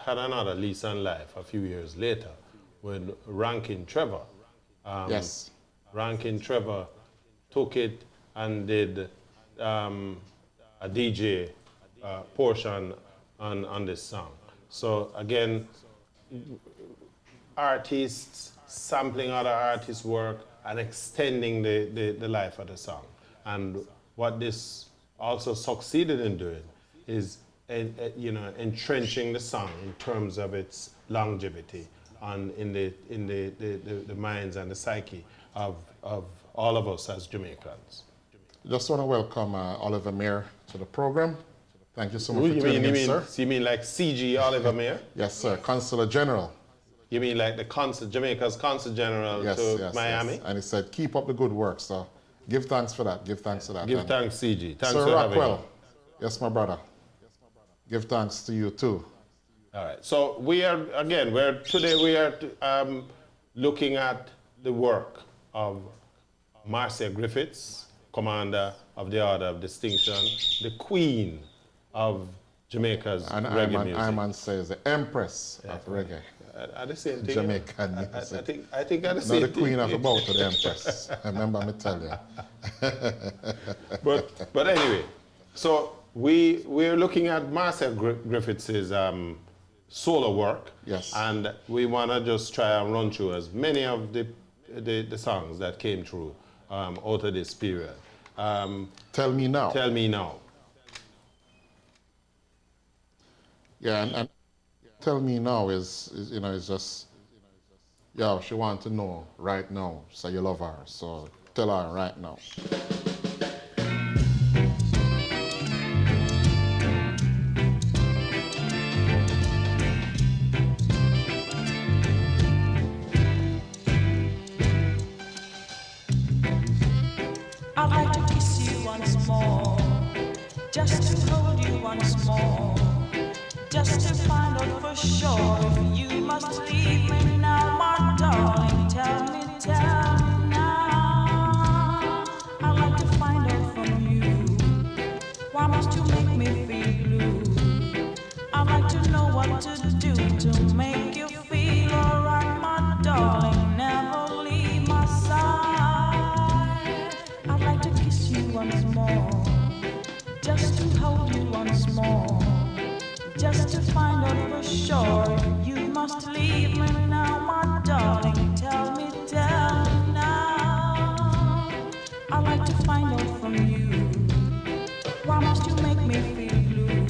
had another lease on life a few years later when Rankin Trevor. Yes. Rankin Trevor took it and did a DJ portion on this song. So again, artists sampling other artists' work and extending the life of the song. And what this also succeeded in doing is entrenching the song in terms of its longevity and in the minds and the psyche of all of us as Jamaicans. Just want to welcome Oliver Mayer to the program. Thank you so much for tuning in, sir. So you mean like CG Oliver Mayer? Yes, sir. Consular General. You mean like Jamaica's Consul General to Miami? Yes. And he said, keep up the good work. So give thanks for that. Give thanks for that. Give thanks, CG. Thanks Sir for having Rockwell. me. Yes, my brother. Give thanks to you too. All right. So today we are looking at the work of Marcia Griffiths, Commander of the Order of Distinction, the Queen of Jamaica's reggae music. Iman says the Empress of reggae. Are the same thing? Jamaican music. I think are the same the thing. Queen of about the Empress. Remember me tell you. But anyway, so we're looking at Marcia Griffiths' solo work. Yes. And we want to just try and run through as many of the songs that came through out of this period. Tell Me Now. Tell Me Now. Yeah, and Tell Me Now is just, yeah, she wants to know right now, so you love her, so tell her right now. I'd like to kiss you once more, just to hold you once more, just to find out for sure if you must leave me now, my darling. Tell me now. I'd like to find out from you, why must you make me feel blue? I'd like to know what to do to make you feel alright, my darling. Never leave my side. I'd like to kiss you once more. find out from you. Why must you make me feel blue?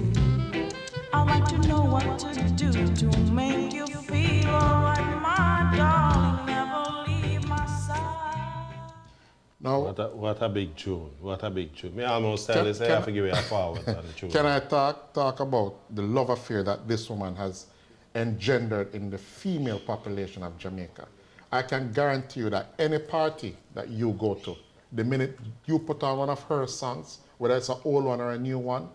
I'd like to know what to do to make you feel alright, my darling. Never leave my side. Now, What a big tune. What a big tune. Me almost tell this, I have to give you a forward on the tune. can I talk about the love affair that this woman has engendered in the female population of Jamaica? I can guarantee you that any party that you go to, the minute you put on one of her songs, whether it's an old one or a new one,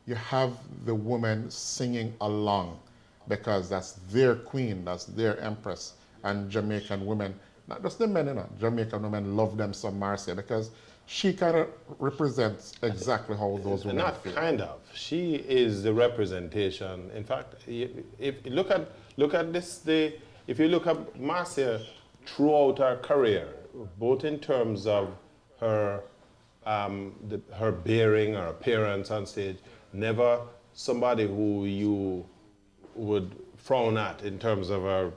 you have the women singing along because that's their queen, that's their empress. And Jamaican women, not just the men, you know, Jamaican women love them some Marcia because she kind of represents exactly how those women Not feel. kind of. She is the representation. In fact, if you look at this, if you look at Marcia throughout her career, both in terms of her her bearing, her appearance on stage, never somebody who you would frown at in terms of her,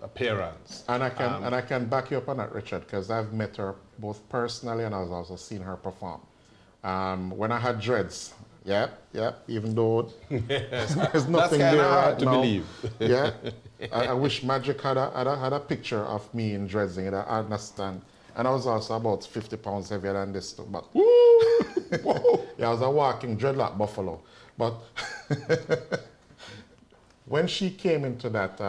appearance. And I can back you up on that, Richard, because I've met her both personally and I've also seen her perform. When I had dreads, even though there's nothing kinda there hard right to now. believe. Yeah, I wish Magic had a picture of me in dreads, I understand. And I was also about 50 pounds heavier than this too, but yeah, I was a walking dreadlock buffalo. But when she came into that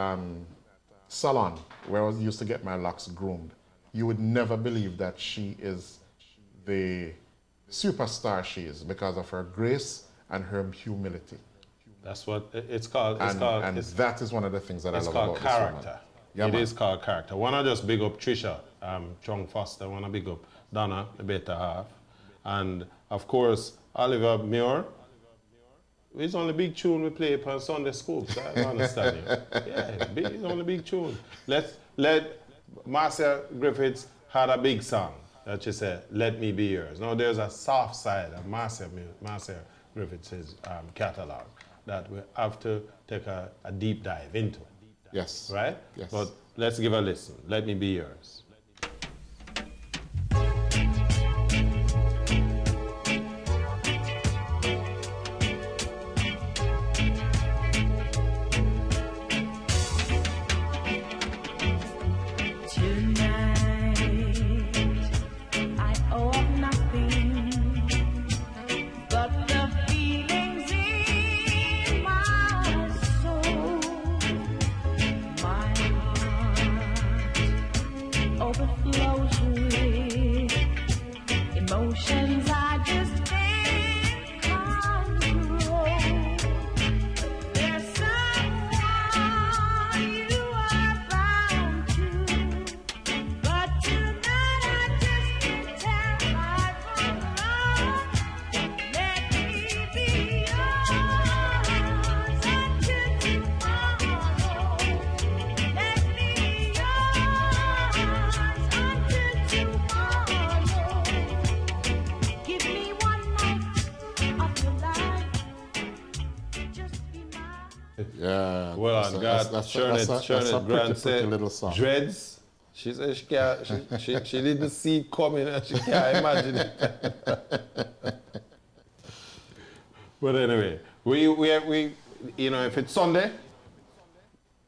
salon where I used to get my locks groomed, you would never believe that she is the superstar she is because of her grace and her humility. That's what it's called. That is one of the things that I love about It's this called woman. character. Yeah, It man. is called character. Wanna just big up Trisha, Chung Foster. Wanna big up Donna, the better half, and of course Oliver Muir. It's only big tune we play on Sunday Scoops. I don't understand you. Yeah, it's only big tune. Let Marcia Griffiths had a big song that she said, "Let Me Be Yours." Now there's a soft side of Marcia Griffiths' catalog that we have to take a deep dive into. Yes. Right? Yes. But let's give a listen. Let Me Be Yours. Tonight, I owe up nothing but the feelings in my soul. My heart overflows with emotions I just can't control. There's someone you are bound to, but tonight I just can't tell my love. Let me be yours until tomorrow. Let me be yours until tomorrow. Give me one night of your life. Just be mine. Yeah. Well, on God, that's a Shernette pretty Grant said, little song. dreads. She said she didn't see it coming and she can't imagine it. But anyway, we if it's Sunday,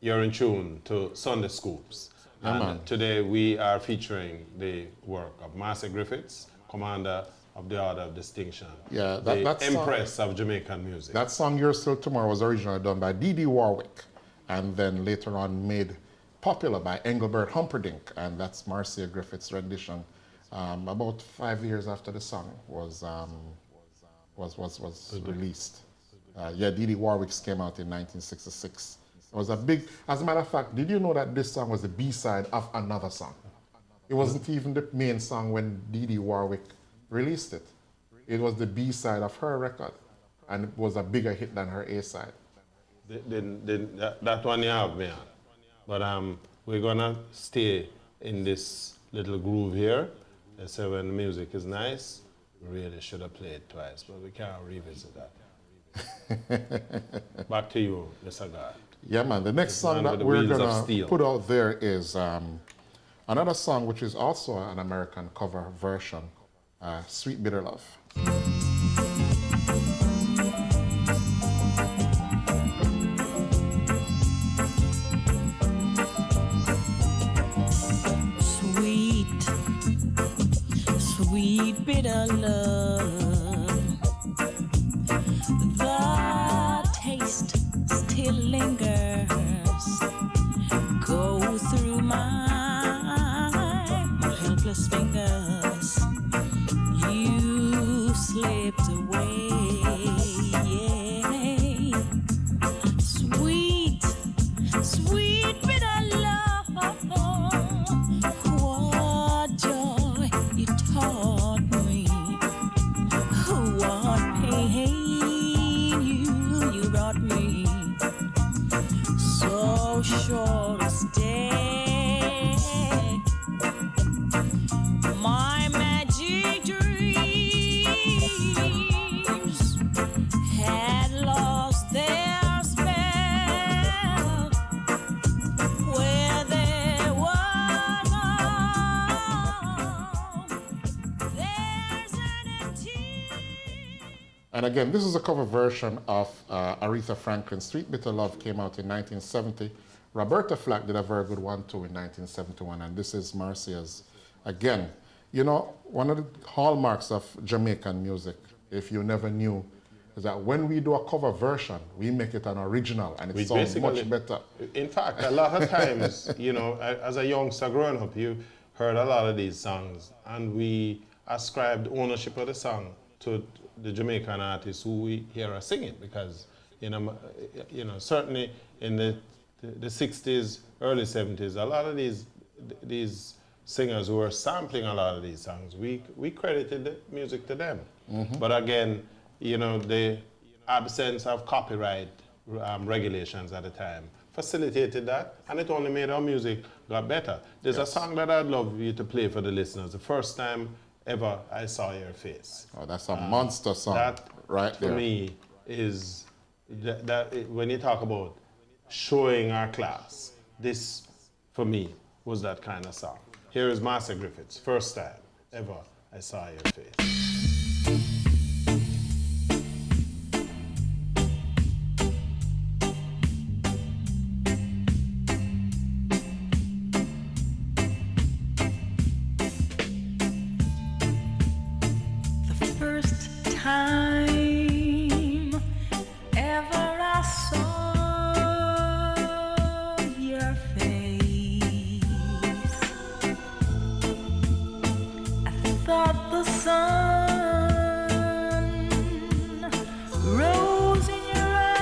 you're in tune to Sunday Scoops. Yeah, And man. today we are featuring the work of Marcia Griffiths, Commander of the Order of Distinction. Yeah, the that song- Empress of Jamaican music. That song, Yours Till Tomorrow, was originally done by Dee Dee Warwick and then later on made popular by Engelbert Humperdinck, and that's Marcia Griffiths' rendition. About 5 years after the song was released. Dee Dee Warwick's came out in 1966. It was a big, as a matter of fact, did you know that this song was the B-side of another song? It wasn't even the main song when Dee Dee Warwick released it. It was the B-side of her record, and it was a bigger hit than her A-side. That one you have me on. But we're gonna stay in this little groove here. They say when the music is nice, we really should have played twice, but we can't revisit that. Back to you, Mr. God. Yeah, man. The next song Man that with the we're Wheels of gonna Steel. put out there is another song which is also an American cover version Sweet Bitter Love. Sweet, sweet bitter love. The taste still lingers. Go through my helpless fingers. You slipped away. Yeah. Sweet, sweet bitter love. What joy you taught me. What pain you brought me. So sure to stay. My magic dreams had lost their spell. Where there was love, there's an empty. And again, this is a cover version of Aretha Franklin's Sweet Bitter Love, came out in 1970. Roberta Flack did a very good one too in 1971, and this is Marcia's. Again, you know, one of the hallmarks of Jamaican music, if you never knew, is that when we do a cover version, we make it an original, and it sounds much better. In fact, a lot of times, you know, as a youngster growing up, you heard a lot of these songs, and we ascribed ownership of the song to the Jamaican artists who we hear are singing, because, you know, certainly in the 60s, early 70s, a lot of these singers who were sampling a lot of these songs, we credited the music to them. But again, you know, the absence of copyright regulations at the time facilitated that, and it only made our music got better. There's a song that I'd love you to play for the listeners, The First Time Ever I Saw Your Face. Oh, that's a monster song, That, right for there. me, is when you talk about showing our class, this, for me, was that kind of song. Here is Marcia Griffiths, First Time Ever I Saw Your Face. First time ever I saw your face, I thought the sun rose in your eyes,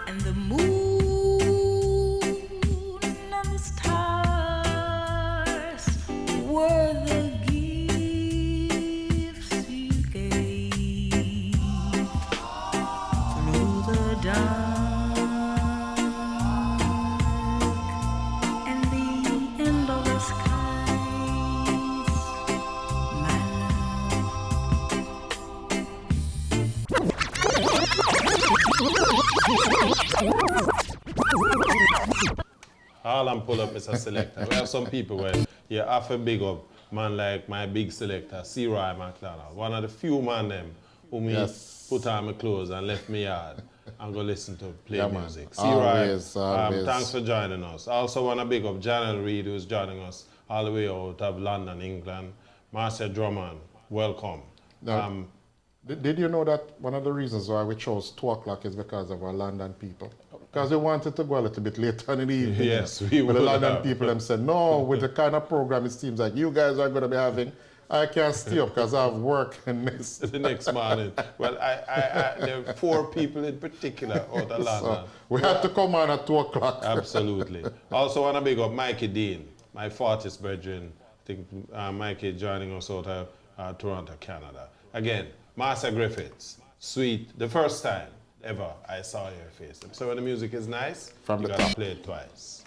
and the moon and the stars were the gifts you gave through the dark and the endless skies, my All I'm pull up, Mr. Selector. We have some people where you have to big up man like my big selector, C. Roy McDonald. One of the few man them who me put on my clothes and left me yard and go listen to play music. C. Roy, Always. thanks for joining us. I also want to big up Janelle Reid, who's joining us all the way out of London, England. Marcia Drummond, welcome. Now, did you know that one of the reasons why we chose 2 o'clock is because of our London people? Because we wanted to go a little bit later in the evening. Yes, we But the would London have. people them said, no, with the kind of program it seems like you guys are going to be having, I can't stay up because I have work and this. The next morning. Well, there are 4 people in particular out of London. So we had to come on at 2 o'clock. Absolutely. Also want to big up Mikey Dean, my 40th brethren. I think Mikey joining us out of Toronto, Canada. Again, Marcia Griffiths, Sweet, the first time ever I saw your face. So when the music is nice, From you the gotta top. play it twice.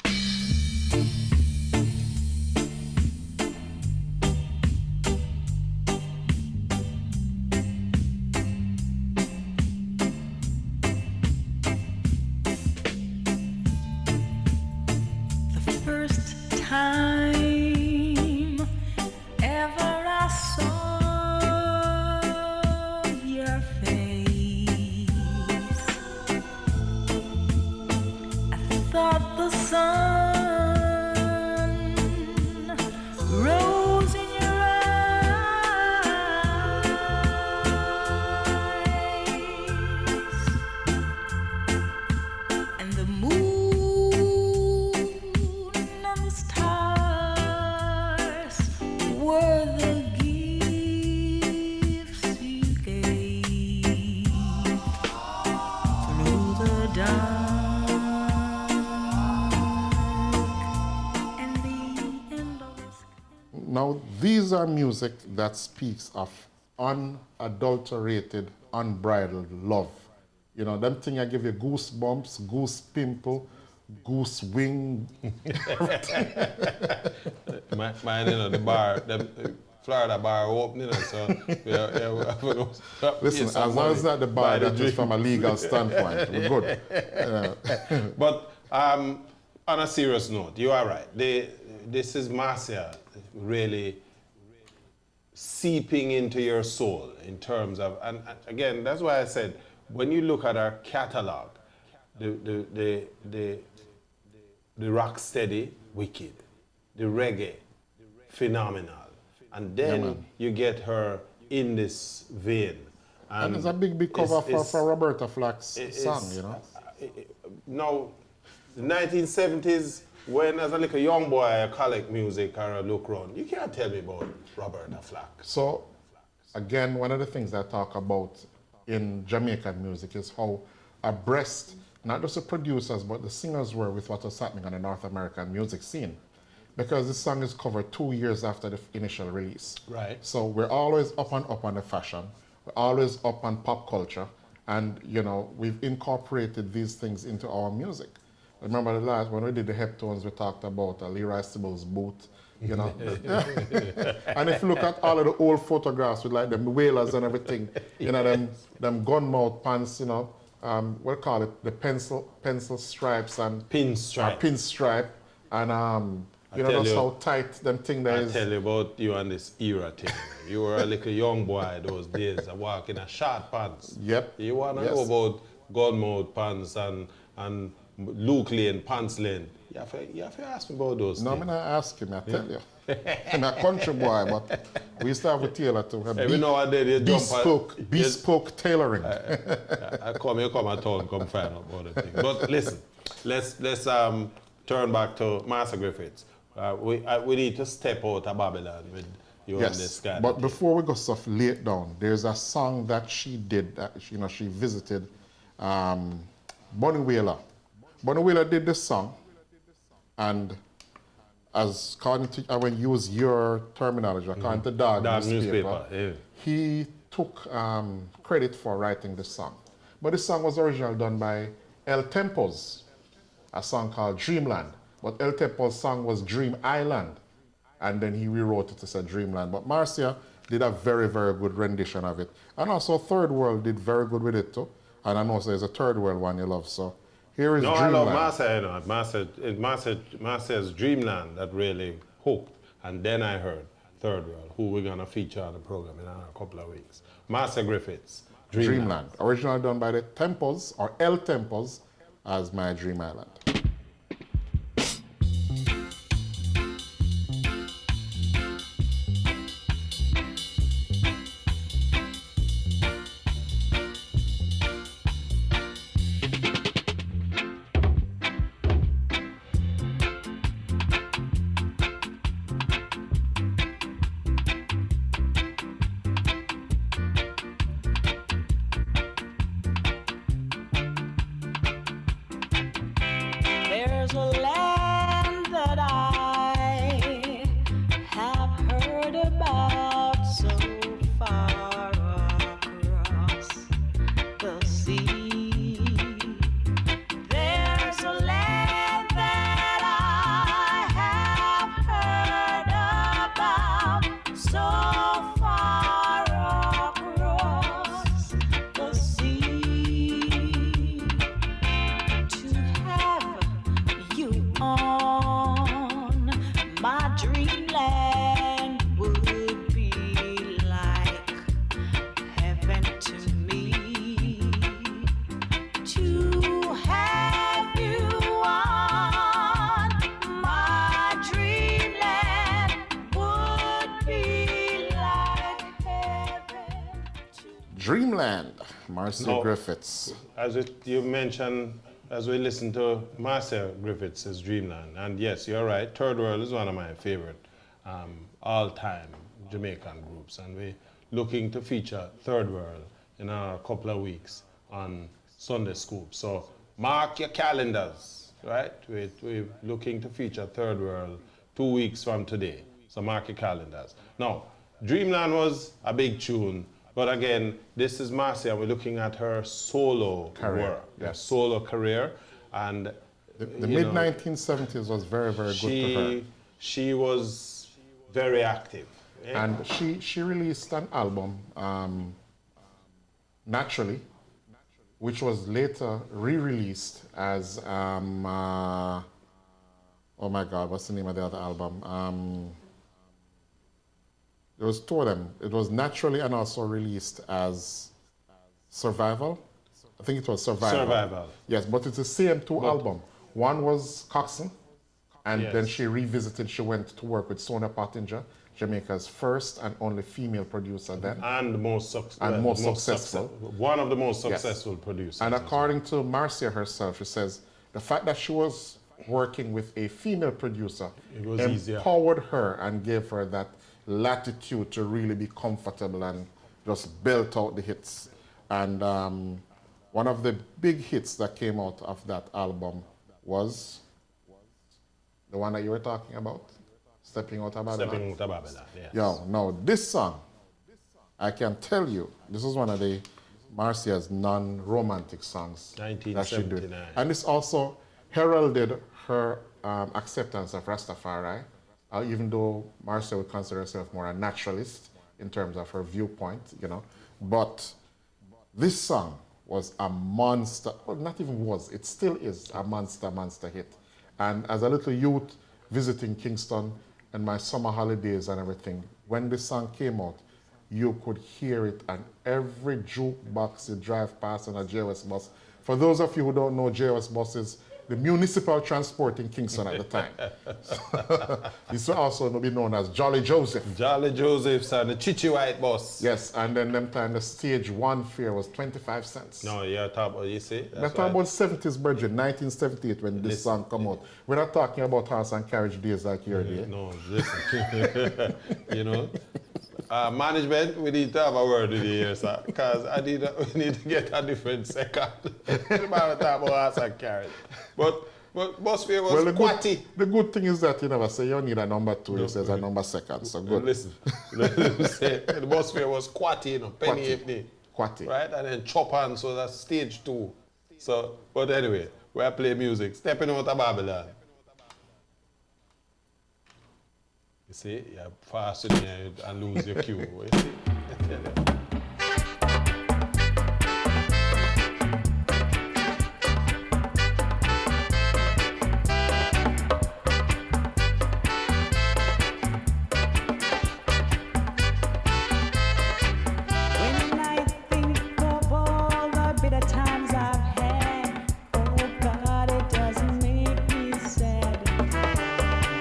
Now, these are music that speaks of unadulterated, unbridled love. You know, them thing I give you goosebumps, goose pimple, goose wing. Mine, you know, the bar, the Florida bar opening, so Listen, as long as it's not the bar, that is from a legal standpoint, we're good. But on a serious note, you are right. This is Marcia really seeping into your soul in terms of, and again, that's why I said, when you look at our catalog, the rock steady, wicked, the reggae, phenomenal, and then you get her in this vein. And it's a big cover for Roberta Flack's song, you know. Now, the 1970s, when as a little young boy I collect music or I look around, you can't tell me about Roberta Flack. So, again, one of the things I talk about in Jamaican music is how abreast, not just the producers, but the singers were with what was happening on the North American music scene. Because this song is covered 2 years after the initial release. Right. So we're always up on the fashion. We're always up on pop culture. And, you know, we've incorporated these things into our music. I remember the last, when we did the Heptones, we talked about Leroy Sibbles' boot, you know. And if you look at all of the old photographs with like the whalers and everything, you know, them gun mouth pants, you know, what do you call it, the pencil stripes and pinstripe. Pinstripe. And you know, that's how tight them thing there is. I tell you about you and this era thing. You were a little young boy those days, walking in short pants. Yep. You want to know about gun mouth pants and Luke Lane, pants lane. You have to ask me about those No, things. I'm not asking, I tell you. I'm a country boy, but we used to have a tailor to have every now and then you bespoke tailoring. You come a town, come find out about the thing. But listen, let's turn back to Marcia Griffiths. We need to step out of Babylon with you on this guy. But before we go stuff late down, there's a song that she did that, you know, she visited Bonnie Whaler. Bonnie Whaler did this song, and as according to, I will use your terminology, according to Dog newspaper, he took credit for writing this song. But this song was originally done by El Tempos, a song called Dreamland. But El Tempos' song was Dream Island, and then he rewrote it to say Dreamland. But Marcia did a very, very good rendition of it. And also Third World did very good with it too. And I know there's a Third World one you love, so here is Dreamland. I love Marcia, you know. Marcia's Dreamland that really hooked. And then I heard Third World, who we're going to feature on the program in a couple of weeks. Marcia Griffiths, Dreamland. Originally done by the Tempos, or El Tempos, as My Dream Island. There's a land that I have heard about so far across the sea. There's a land that I have heard about so far across the sea. To have you on my dreamland would be like heaven to me. To have you on my dreamland would be like heaven to Dreamland, Marcia No. Griffiths. As you mentioned, as we listen to Marcia Griffiths' Dreamland, and yes, you're right, Third World is one of my favorite all-time Jamaican groups, and we're looking to feature Third World in a couple of weeks on Sunday Scoop. So mark your calendars, right? We're looking to feature Third World 2 weeks from today. So mark your calendars. Now, Dreamland was a big tune, but again, this is Marcia. We're looking at her solo Career, work, yes. solo career, and The mid-1970s was very, very good to her. She was very active. Yeah. And she released an album, Naturally, which was later re-released as, oh my God, what's the name of the other album? There was two of them. It was Naturally and also released as Survival. I think it was Survival. Survival. Yes, but it's the same two album. One was Coxsone, and Yes. then she revisited, she went to work with Sonia Pottinger, Jamaica's first and only female producer then. And the most, successful. One of the most Yes. successful producers. And as according to Marcia herself, she says the fact that she was working with a female producer It was easier. empowered her and gave her that latitude to really be comfortable and just belt out the hits. And one of the big hits that came out of that album was the one that you were talking about, Stepping Out of Babylon. Stepping Out of Babylon, yes. Yo, no, this song, I can tell you, this is one of the Marcia's non-romantic songs that she did. 1979. And this also heralded her acceptance of Rastafari, even though Marcia would consider herself more a naturalist in terms of her viewpoint, you know. But this song was a monster, well, not even was, it still is a monster hit. And as a little youth visiting Kingston and my summer holidays and everything, when this song came out, you could hear it on every jukebox you drive past on a JOS bus. For those of you who don't know, JOS buses, the municipal transport in Kingston at the time. This will also be known as Jolly Joseph. Jolly Joseph's and the Chichi White bus. Yes, and then them time the stage one fare was 25 cents. No, you're talking about, you see? We're talking about 70s budget, 1978 when this song come out. We're not talking about horse and carriage days like your day. No, listen. You know? Management, we need to have a word with you here, sir. Because we need to get a different second. The man talk about horse and carriage. But bus fare was quatty. The good thing is that you never say you need a number two, you says a number second, so good. Listen, the bus fare was quatty, you know, penny halfpenny. Quatty. Right? And then chop on, so that's stage two. So, but anyway, we play music. Stepping Out of Babylon. You see, you're fast in there and lose your cue. You see? I tell you. When I think of all the bitter times I've had, oh God, it doesn't make me sad.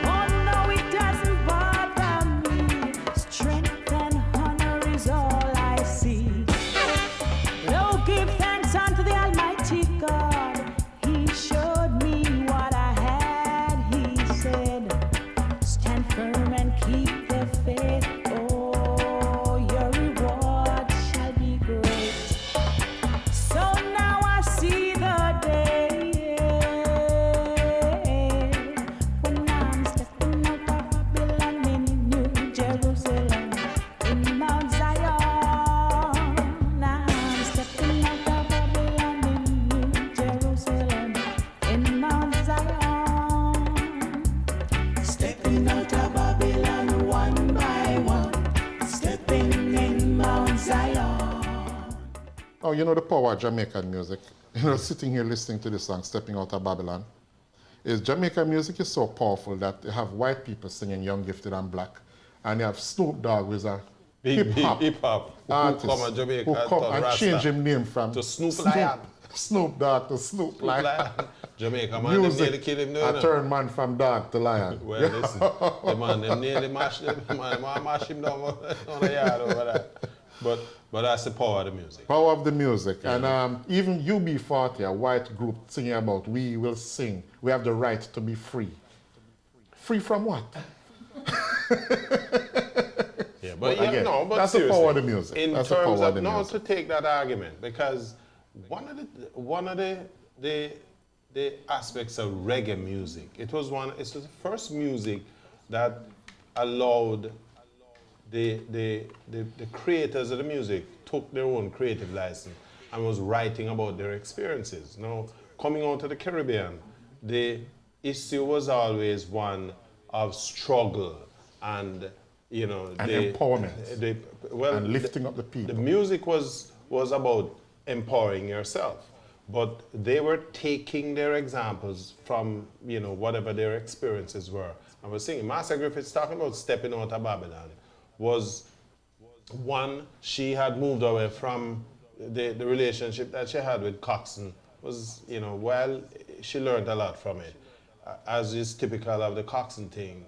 Oh no, it doesn't bother me. Strength and honor is all I see. Oh, give thanks unto the Almighty God. He showed me what I had. He said, stand firm and keep the faith. Oh, your reward shall be great. So now I see the day when I'm stepping out of Babylon in New Jerusalem, in Mount Zion. I'm stepping out of Babylon in New Jerusalem, in Mount Zion. Stepping out of Babylon one by one, stepping in Mount Zion. Oh, you know the power of Jamaican music. You know, sitting here listening to this song, Stepping Out of Babylon, is Jamaican music is so powerful that you have white people singing Young, Gifted and Black, and you have Snoop Dogg, who is a hip-hop artist Who come to Jamaica who come and Rasta. change his name from To Snoop Lion. Snoop Dogg to Snoop Lion. Jamaica, man, they nearly kill him there. I turn man from dog to lion. Well, listen, the man, them nearly mash him, man, mash him down on the yard over there. But that's the power of the music. Power of the music. And even UB40, a white group singing about we will sing. We have the right to be free. Free from what? Yeah, But but again, no, but that's the seriously, power of the music. In That's the terms power of of the no, music. to take that argument, because one of the aspects of reggae music, it was the first music that allowed the creators of the music took their own creative license and was writing about their experiences. Now, coming out of the Caribbean, the issue was always one of struggle and, you know, And empowerment. And lifting up the people. The music was about empowering yourself, but they were taking their examples from, you know, whatever their experiences were. I was singing, Marcia Griffiths talking about stepping out of Babylon was one, she had moved away from the relationship that she had with Coxsone was, you know, well, she learned a lot from it. As is typical of the Coxsone thing,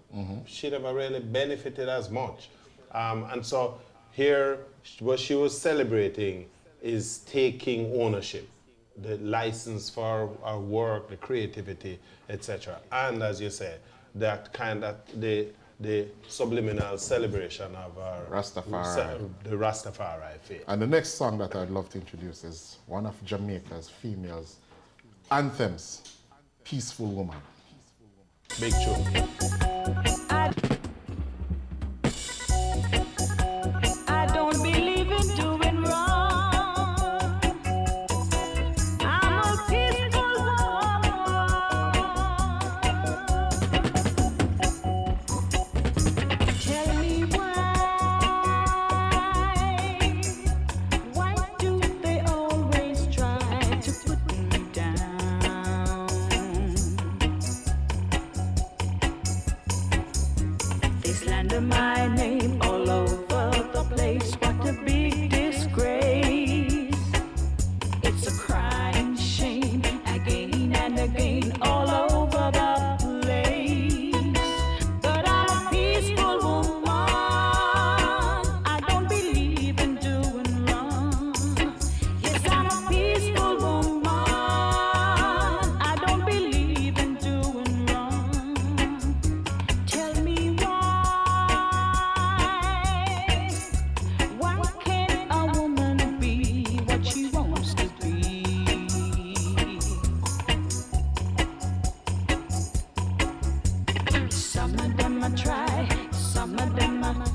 she never really benefited as much. And so here, what she was celebrating is taking ownership, the license for our work, the creativity, etc. And as you say, that kind of the subliminal celebration of our Rastafari. The Rastafari faith. And the next song that I'd love to introduce is one of Jamaica's females' anthems, Peaceful Woman. Big tune. I don't believe in doing wrong. I'm a peaceful woman. Tell me why do they always try to put me down? They slander my name all over the place. What a big disgrace. It's a crying shame again and again all over the place. But I'm a peaceful woman. I don't believe in doing wrong. Yes, I'm a peaceful woman. I don't believe in doing wrong. Tell me why can't a woman be what she wants to be? Some of them I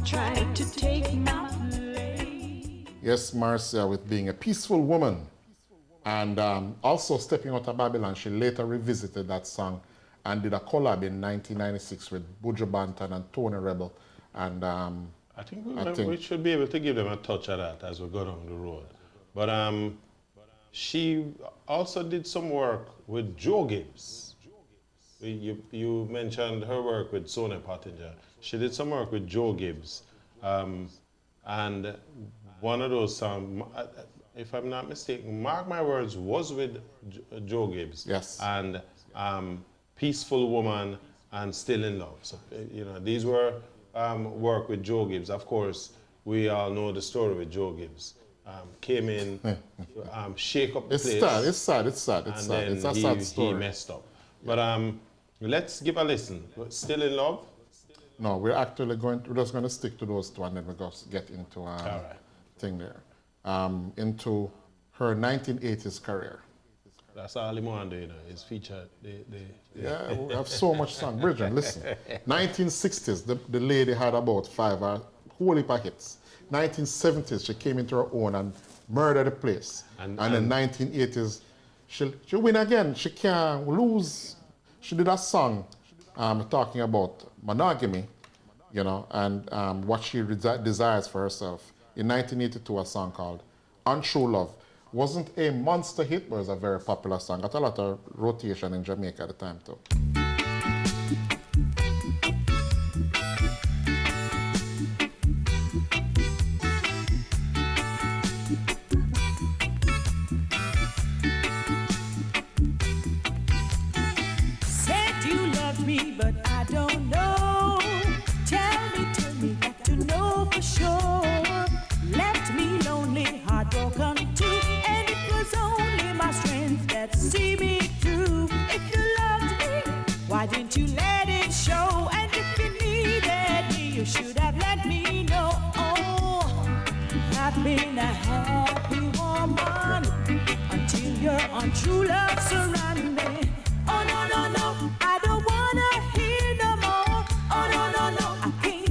try to take my place. Yes, Marcia, with being a peaceful woman. And also stepping out of Babylon, she later revisited that song and did a collab in 1996 with Buju Banton and Tony Rebel. And I think we should be able to give them a touch of that as we go down the road. But she also did some work with Joe Gibbs. You mentioned her work with Sonia Pottinger. She did some work with Joe Gibbs. And one of those songs, if I'm not mistaken, Mark My Words was with Joe Gibbs. Yes. And Peaceful Woman and Still in Love. So, you know, these were work with Joe Gibbs. Of course, we all know the story with Joe Gibbs. Came in, shake up the place. It's sad. It's a sad story. He messed up. But let's give a listen. Still in Love? No, we're just going to stick to those two and then we'll just get into thing there. Into her 1980s career. That's all he want to do, you know, is feature Yeah, we have so much song. Bridget, listen. 1960s, the lady had about 5 whole heap of hits. 1970s, she came into her own and murdered the place. And in 1980s, she'll win again. She can't lose. She did a song talking about monogamy, you know, and what she desires for herself. In 1982, a song called Untrue Love. Wasn't a monster hit, but it was a very popular song. Got a lot of rotation in Jamaica at the time, too. Said you love me, but I don't know. Tell me, got to know for sure. Left me lonely, heartbroken too, and it was only my strength that see me through. If you loved me, why didn't you let it show? And if you needed me, you should have let me know. Oh, I've been a happy woman until your untrue love surrounded me. Oh no, I don't wanna hear no more. Oh no, I can't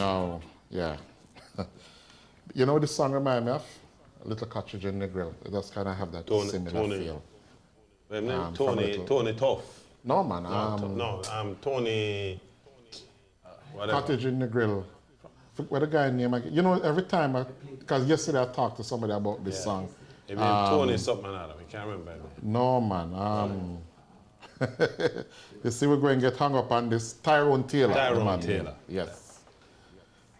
No, yeah. You know what this song remind me of? A Little Cartridge in the Grill. It does kind of have that similar feel. Tony Tough. No, man. Tony. Whatever. Cottage in the Grill. What the guy name again? You know, every time, because yesterday I talked to somebody about this song. It means Tony something out of it. I can't remember. No, man. You see, we're going to get hung up on this Tyrone Taylor. Tyrone Taylor. Yes.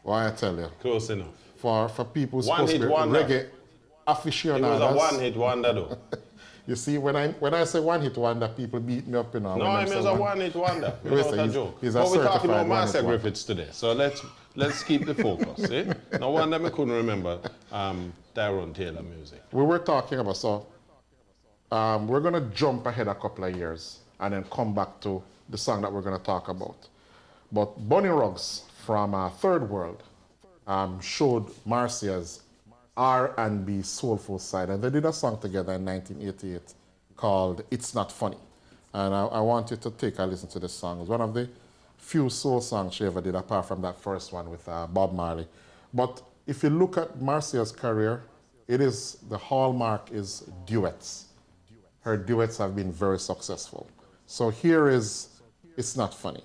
Why I tell you. Close enough. For people who's One supposed to hit be wonder. reggae aficionados. It was a one-hit wonder, though. You see, when I say one hit wonder, people beat me up, you know. No, I mean, it's a one-hit wonder. Without a joke. He's a But we're talking certified about Marcia one-hit Griffiths today, so let's keep the focus. Eh? No wonder I couldn't remember Tyrone Taylor music. We were talking about, we're going to jump ahead a couple of years and then come back to the song that we're going to talk about. But Bunny Ruggs from Third World showed Marcia's R&B soulful side, and they did a song together in 1988 called It's Not Funny. And I want you to take a listen to this song. It's one of the few soul songs she ever did, apart from that first one with Bob Marley. But if you look at Marcia's career, the hallmark is duets. Her duets have been very successful. So here is It's Not Funny.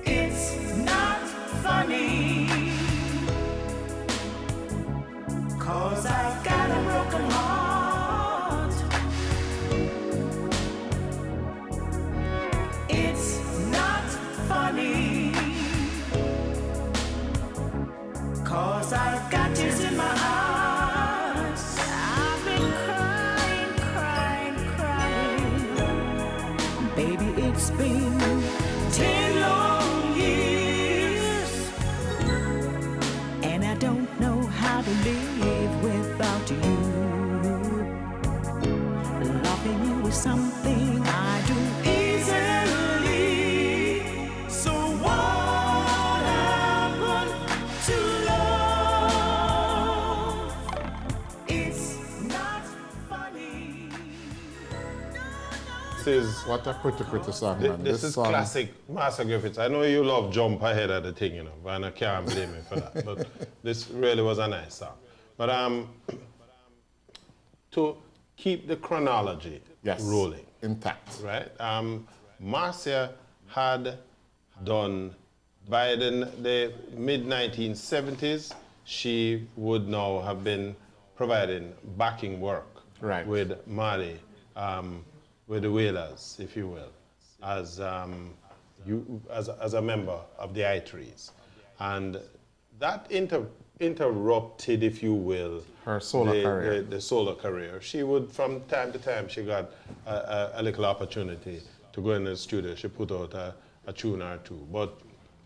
It's not funny, 'cause I've got a broken heart. It's not funny, 'cause I've got tears in my eyes. I've been crying. Baby, it's been 10 long years, and I don't know how to live without you. Loving you is something I do easily. So what happened to love? It's not funny. This is What a pretty song, man. This is song, classic Marcia Griffiths. I know you love jump ahead of the thing, you know, and I can't blame you for that. But this really was a nice song. But to keep the chronology rolling, intact. right? Marcia had done, by the mid-1970s, she would now have been providing backing work with Marley, with the Wailers, if you will, as a member of the I-Threes. And that interrupted, if you will, her solo career. The solo career. She would, from time to time, she got a little opportunity to go in the studio. She put out a tune or two. But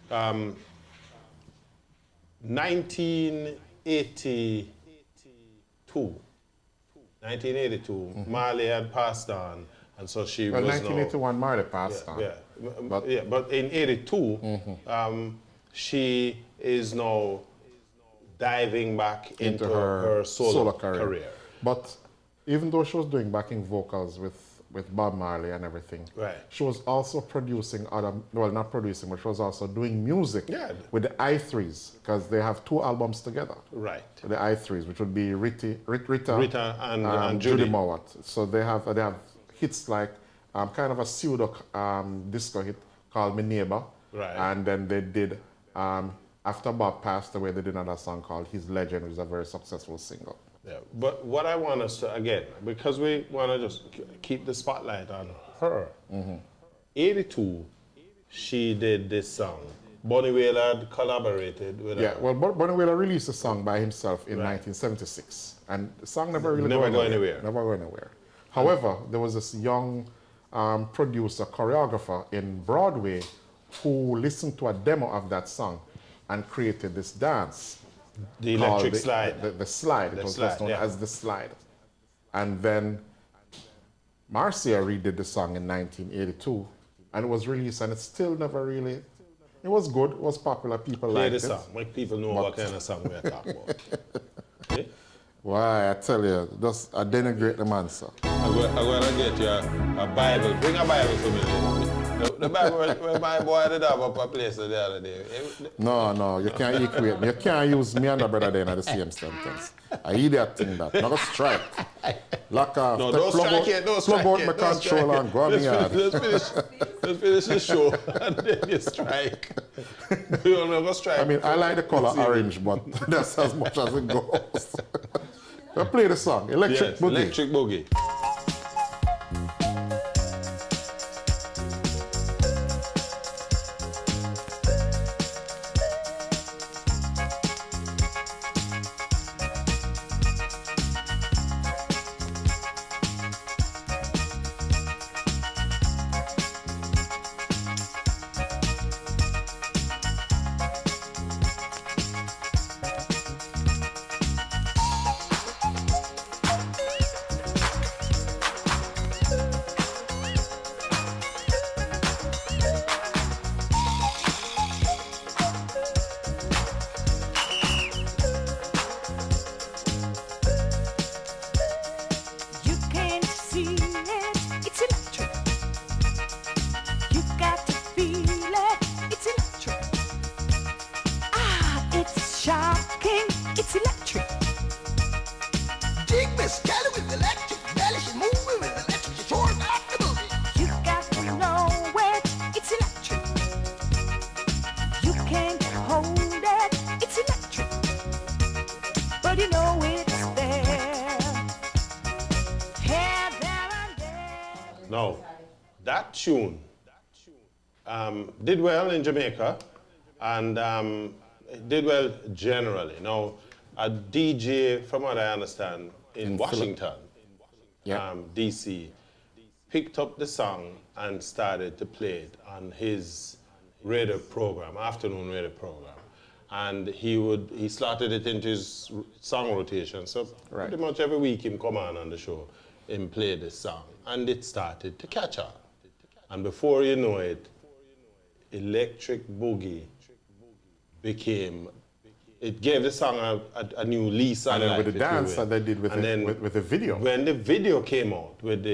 1982, Marley had passed on, and so she was 1981, Marley passed on. But in 82, she is now diving back into her solo career. But even though she was doing backing vocals with Bob Marley and everything, she was also producing not producing, but she was also doing music with the I-Threes, because they have 2 albums together. Right. The I-Threes, which would be Rita and Judy Mowat. So they have hits like kind of a pseudo disco hit called Me Neighbor. Right. And then they did, after Bob passed away, they did another song called His Legend, which is a very successful single. Yeah, but what I want us to, again, because we want to just keep the spotlight on her, 82, she did this song. Bunny Wailer had collaborated with her. Well, Bunny Wailer released a song by himself in 1976, and the song never really Never go anywhere. Never go anywhere. However, there was this young producer, choreographer in Broadway who listened to a demo of that song and created this dance. The called electric slide. The slide. The It was slide, just known yeah. as the slide. And then Marcia redid the song in 1982 and it was released and it still never really, it was good, it was popular, people Play liked the it. song, make people know what kind of song we're talking about. Okay? Why, I tell you, just I denigrate the man, sir. I'm going to get you a Bible. Bring a Bible for me. The Bible where my boy did have up a place the other day. No, you can't equate me. You can't use me and the brother then at the same sentence. I hear that thing that. Not a strike. Lock off. No, don't strike it, don't strike Plug out it, my don't strike controller it. and go on me yard. Let's finish the show and then you strike. You don't know, go strike. I mean, I like the color orange, but that's as much as it goes. I play the song, Electric Yes, Boogie. Electric Boogie. You can't see it, it's electric. You got to feel it, it's electric. Ah, it's shocking, it's electric. Dig Miss Kelly with electric belly, she's moving with electric, she's sure got the boogie. You got to know it, it's electric. You can't hold it, it's electric. But you know it's there. Here, there, and there. Now, that tune did well in Jamaica and it did well generally. Now, a DJ, from what I understand, in Washington, Yeah. DC, picked up the song and started to play it on his radio program, afternoon radio program. And he slotted it into his song rotation. So Right. pretty much every week him come on the show and play this song. And it started to catch on. And before you know it, Electric Boogie it gave the song a new lease on And then life, with the if you dance will. that they did with And the, then with the video. when the video came out with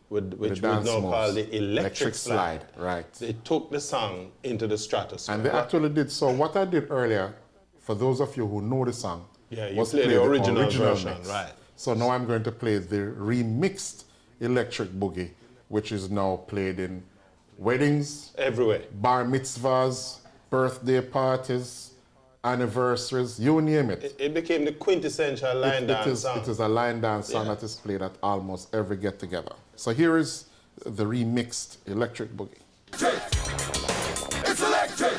which we dance now moves. call the electric slide, right. it took the song into the stratosphere. And they actually did. So what I did earlier, for those of you who know the song, Yeah, you was play play the original version, mix. right. So now I'm going to play the remixed Electric Boogie, which is now played in weddings, everywhere. bar mitzvahs, birthday parties, anniversaries, you name it. It became the quintessential line dance song. It is a line dance song Yeah. that is played at almost every get together. So here is the remixed Electric Boogie. It's electric.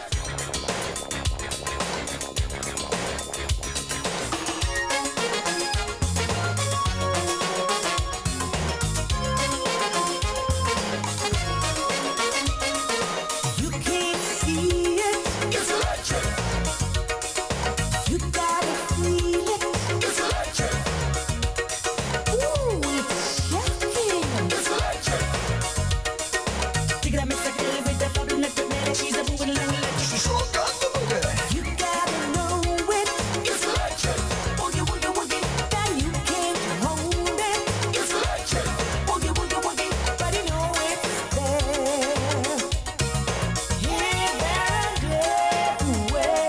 You can't see it, It's electric. you gotta feel it. It's electric. Ooh, it's shocking. It's electric. Dig it up, Mr. Kelly with the bubble neck, the man, she's a moving like electric. She sure got the boogie. You gotta know it, It's electric. woogie, woogie, woogie, and you can't hold it. It's electric. Woogie, woogie, woogie, but you know it's there. Here, there, and everywhere.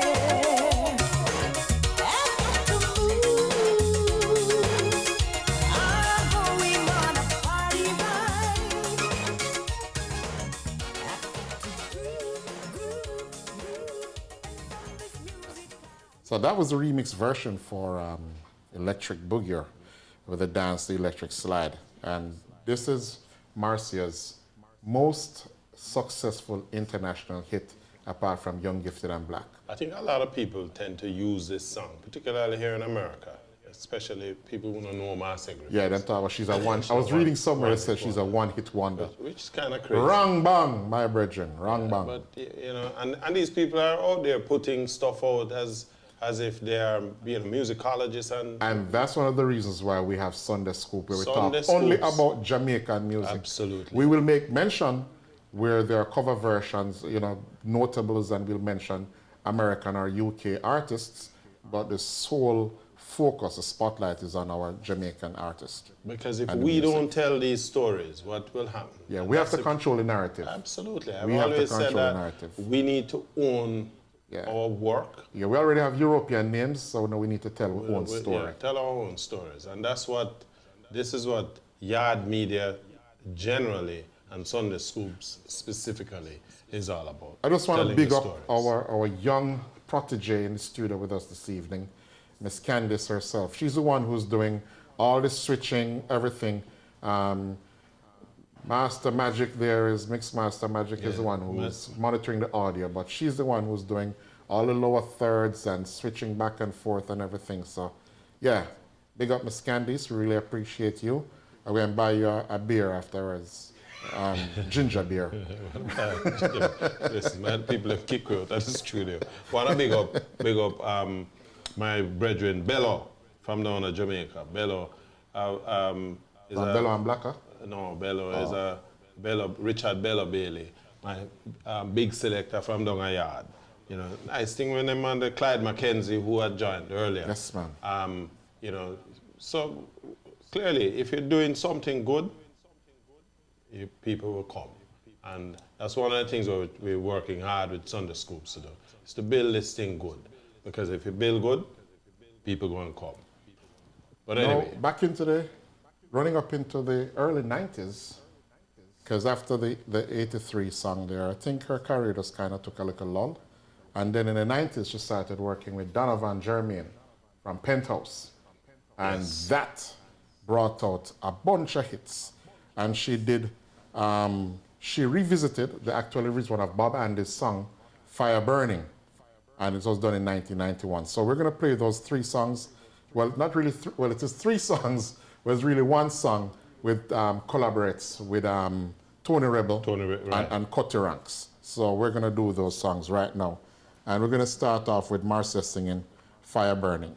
After the move, I'm going on a party ride. So that was the remix version for Electric Boogie with the dance, the electric slide. And this is Marcia's most successful international hit apart from Young, Gifted and Black. I think a lot of people tend to use this song, particularly here in America, especially people who don't know Marcia Griffiths. Yeah, them talk about she's a one. I was reading somewhere that said she's a one-hit wonder. Which is kind of crazy. Wrong bang, my brethren. Wrong bang. But you know, and these people are out there putting stuff out as if they are being musicologists And that's one of the reasons why we have Sunday Scoop, where we Sunday talk only Scoops. about Jamaican music. Absolutely. We will make mention where there are cover versions, you know, notables, and we'll mention American or UK artists, but the sole focus, the spotlight is on our Jamaican artist. Because if and the we music. don't tell these stories, what will happen? Yeah, we have to control the narrative. Absolutely. I've We have to always said control the that narrative. we need to own our work. Yeah, we already have European names, so now we need to tell our own story. Yeah, tell our own stories. And this is what Yard Media generally and Sunday Scoops specifically is all about. I just want to telling big the up stories. our young protege in the studio with us this evening, Miss Candice herself. She's the one who's doing all the switching, everything. Master Magic there is, Mixed Master Magic is the one who's monitoring the audio, but she's the one who's doing all the lower thirds and switching back and forth and everything. So, yeah, big up Miss Candice. We really appreciate you. I'm going to buy you a beer afterwards. Ginger beer. Listen, man, people have kicked you out of the studio. Want to big up my brethren, Bello, from down in Jamaica. Bello is Bello and Blacker? No, Bello is Richard Bello Bailey, my big selector from down a Yard. You know, nice thing when them on the Clyde Mackenzie who had joined earlier. Yes, man. You know, so clearly, if you're doing something good, people will come. And that's one of the things we're working hard with Sunday Scoops to do, is to build this thing good. Because if you build good, people going to come. But anyway. Now, back into running up into the early 90s, because after the 83 song there, I think her career just kind of took a little lull. And then in the 90s, she started working with Donovan Germain from Penthouse. And that brought out a bunch of hits. And she did, she revisited the actual original one of Bob Andy's song, Fire Burning. And it was done in 1991. So we're going to play those three songs. Well, not really, well, it is three songs. It was really one song with collaborates with Tony Rebel and Cutty Ranks. So we're going to do those songs right now. And we're going to start off with Marcia singing Fire Burning.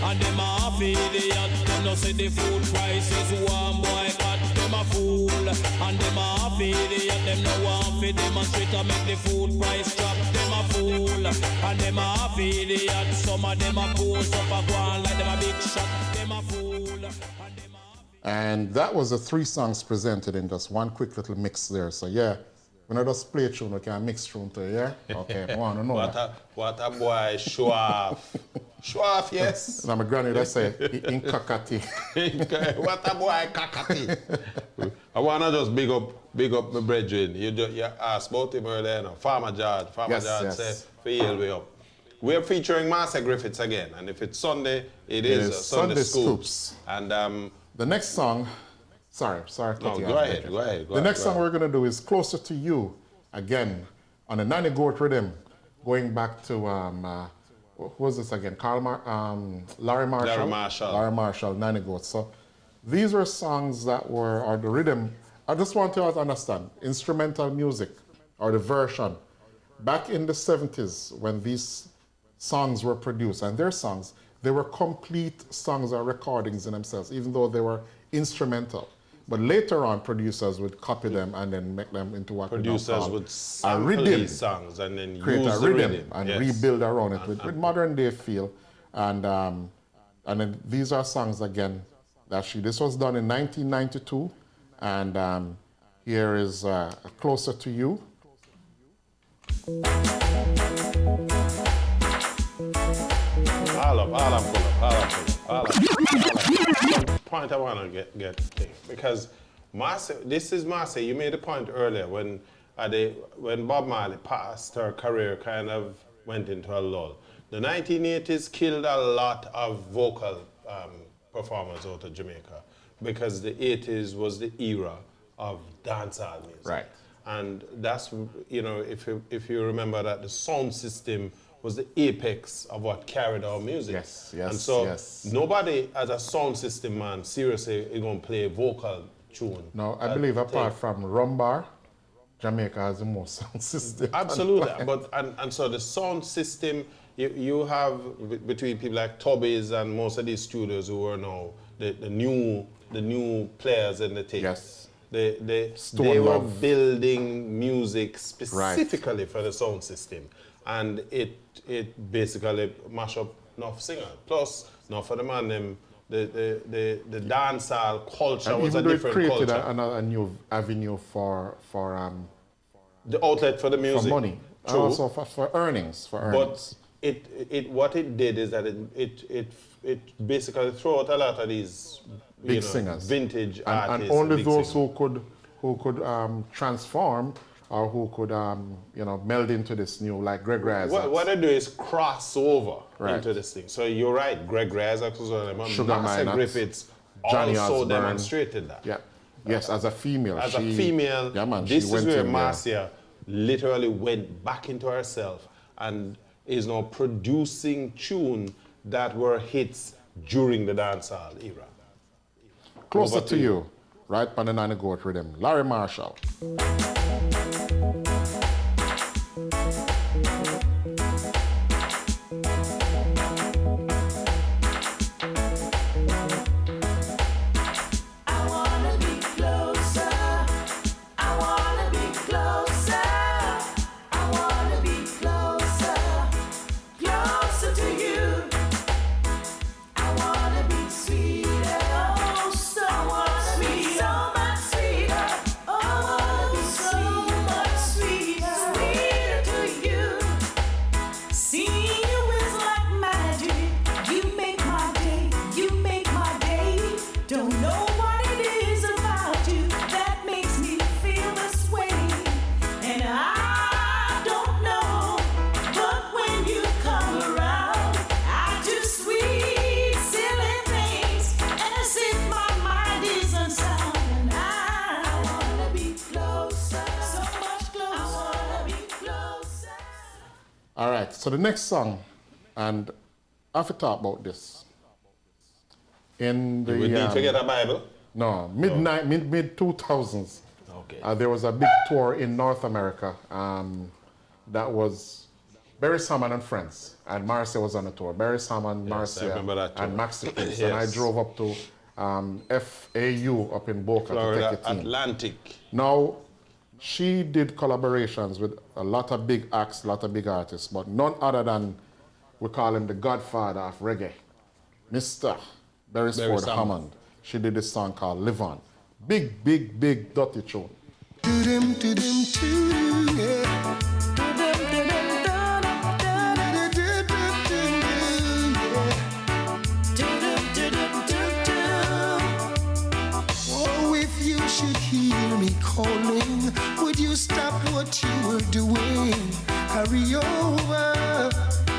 And them a affiliate, them no say the food prices one boycott. Them a fool And them a idiot, them no want fi demonstrate and make the food price drop. Them a fool, and them a idiot. Some of them a post up a go on like them a big shot. Them a fool, and them a... And that was the 3 songs presented in just one quick little mix there. So yeah, when I just play a tune, we can mix tune to it, yeah? Okay, I want to know that. What a boy, show off. Show off, yes. And my granny, that say, in kakati. What a boy, kakati. I want to just big up my brethren. You asked about him earlier, no? Farmer George. Farmer George said, for you way up. We're featuring Marcia Griffiths again, and if it's Sunday, it is Sunday Scoops. And the next song, sorry. No, go ahead. The next song we're going to do is Closer to You, again, on a Nanny Goat rhythm, going back to, who was this again? Larry Marshall. Larry Marshall, Nanny Goat. So these were songs that were, or the rhythm, I just want you all to understand, instrumental music, or the version, back in the 70s when these songs were produced, and their songs, they were complete songs or recordings in themselves, even though they were instrumental. But later on, producers would copy them and then make them into what producers would sample these songs and then create use a the rhythm rhythm and rebuild around it with modern day feel. And then these are songs again. This was done in 1992, and here is Closer to You. All up. Point I want to get because Marcia, this is Marcia. You made a point earlier when Bob Marley passed, her career kind of went into a lull. The 1980s killed a lot of vocal performers out of Jamaica because the 80s was the era of dancehall music. Right. And that's, if you remember that the sound system was the apex of what carried our music. Yes. And so nobody as a sound system man seriously is going to play a vocal tune. No, I believe apart from Rumbar, Jamaica has the most sound system. Absolutely. And so the sound system, you have between people like Tubby's and most of these studios who are now the new players in the tape. Yes. They were building music specifically for the sound system. And it basically mash up enough singer. Plus, now for the man, the dancehall culture was a different culture. It created a new avenue for the outlet for the music. For money. True. And also for earnings. But what it did is that it basically threw out a lot of these big singers, vintage artists, and only those singers who could transform or who could meld into this new, like Greg Isaacs. What they do is cross over into this thing. So you're right, Greg Isaacs was one of them. Marcia Griffiths Johnny also Osborne demonstrated that. Yeah. Yes, as a female. As a female, this is where Marcia literally went back into herself and is now producing tunes that were hits during the dancehall era. Closer to You, right on the Nanny Goat rhythm. Larry Marshall. All right, so the next song, and I have to talk about this. In the we need to get a Bible? No, mid 2000s. Okay. There was a big tour in North America. That was Barry Salmon and Friends, and Marcia was on the tour. Barry Salmon, Marcia, and Max the Prince. And I drove up to FAU up in Boca to Florida take a team. Atlantic. Now, she did collaborations with a lot of big acts, a lot of big artists, but none other than, we call him the godfather of reggae, Mr. Beresford Hammond. She did this song called Live On. Big, big, big dirty tune. Oh, if you should hear me calling, would you stop what you were doing? Hurry over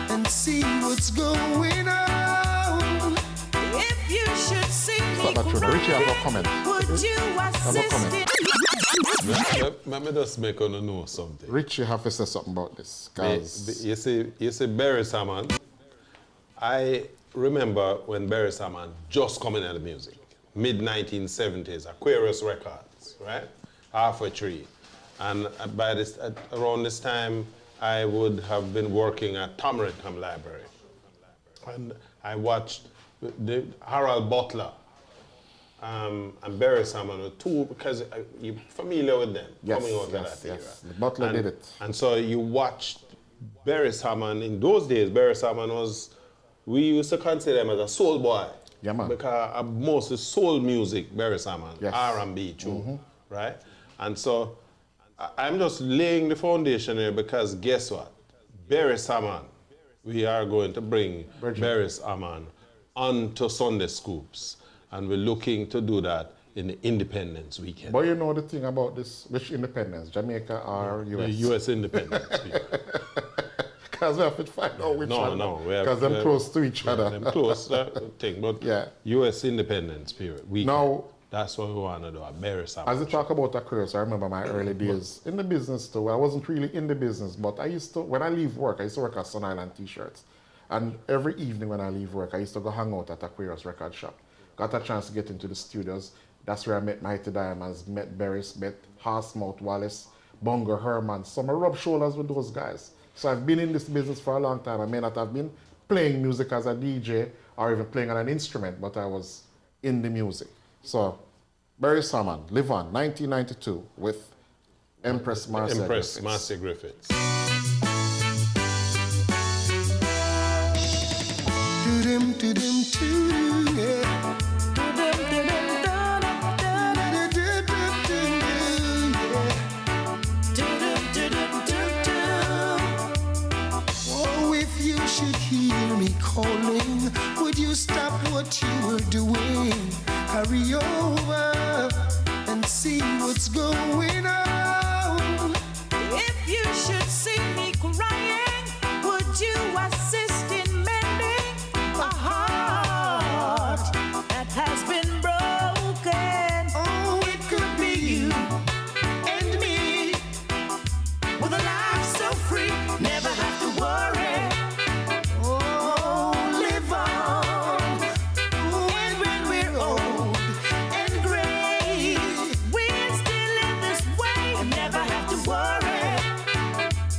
and see what's going on. If you should see me Stop that tune. Richie, I have a comment. would you assist in? Let me just make you know something. Richie have to say something about this, guys. You see Barry Salmon. I remember when Barry Salmon just coming out of music, mid-1970s, Aquarius Records, right? Halfway Tree. And by this, around this time, I would have been working at Tom Redcom Library. And I watched the Harold Butler and Barry Salmon were two, because you're familiar with them, coming out of that era. The Butler did it. And so you watched Barry Salmon. In those days, Barry Salmon was, we used to consider him as a soul boy. Yeah, man. Because mostly soul music, Barry Salmon, Yes. R&B too, right? And so I'm just laying the foundation here because guess what? Barry Salmon, we are going to bring Barry Salmon onto Sunday Scoops. And we're looking to do that in the Independence weekend. But you know the thing about this, which independence, Jamaica or US? The U.S. Independence. Because we have to find out which one. No. Because they're close to each other. Them close, thing. But Yeah. U.S. Independence period. Weekend. Now, that's what we want to do, a Barry Salmon. as you talk about Aquarius, I remember my early days in the business too. I wasn't really in the business, but I used to, when I leave work, I used to work at Sun Island T-shirts. And every evening when I leave work, I used to go hang out at Aquarius record shop. Got a chance to get into the studios. That's where I met Mighty Diamonds, met Barris, met Horsemouth Wallace, Bunga Herman. So I rubbed shoulders with those guys. So I've been in this business for a long time. I may not have been playing music as a DJ or even playing on an instrument, but I was in the music. So Barry Salmon, Live On, 1992 with Empress Marcia Griffiths. Marcia Griffiths. Oh, if you should hear me calling, would you stop what you were doing? Hurry over and see what's going on. If you should see me crying, would you assist in mending a heart that has been broken? Oh, it could be you And me, with a life so free, never have to worry. Oh, live on. And when we're old and gray, we'll still live this way and never have to worry.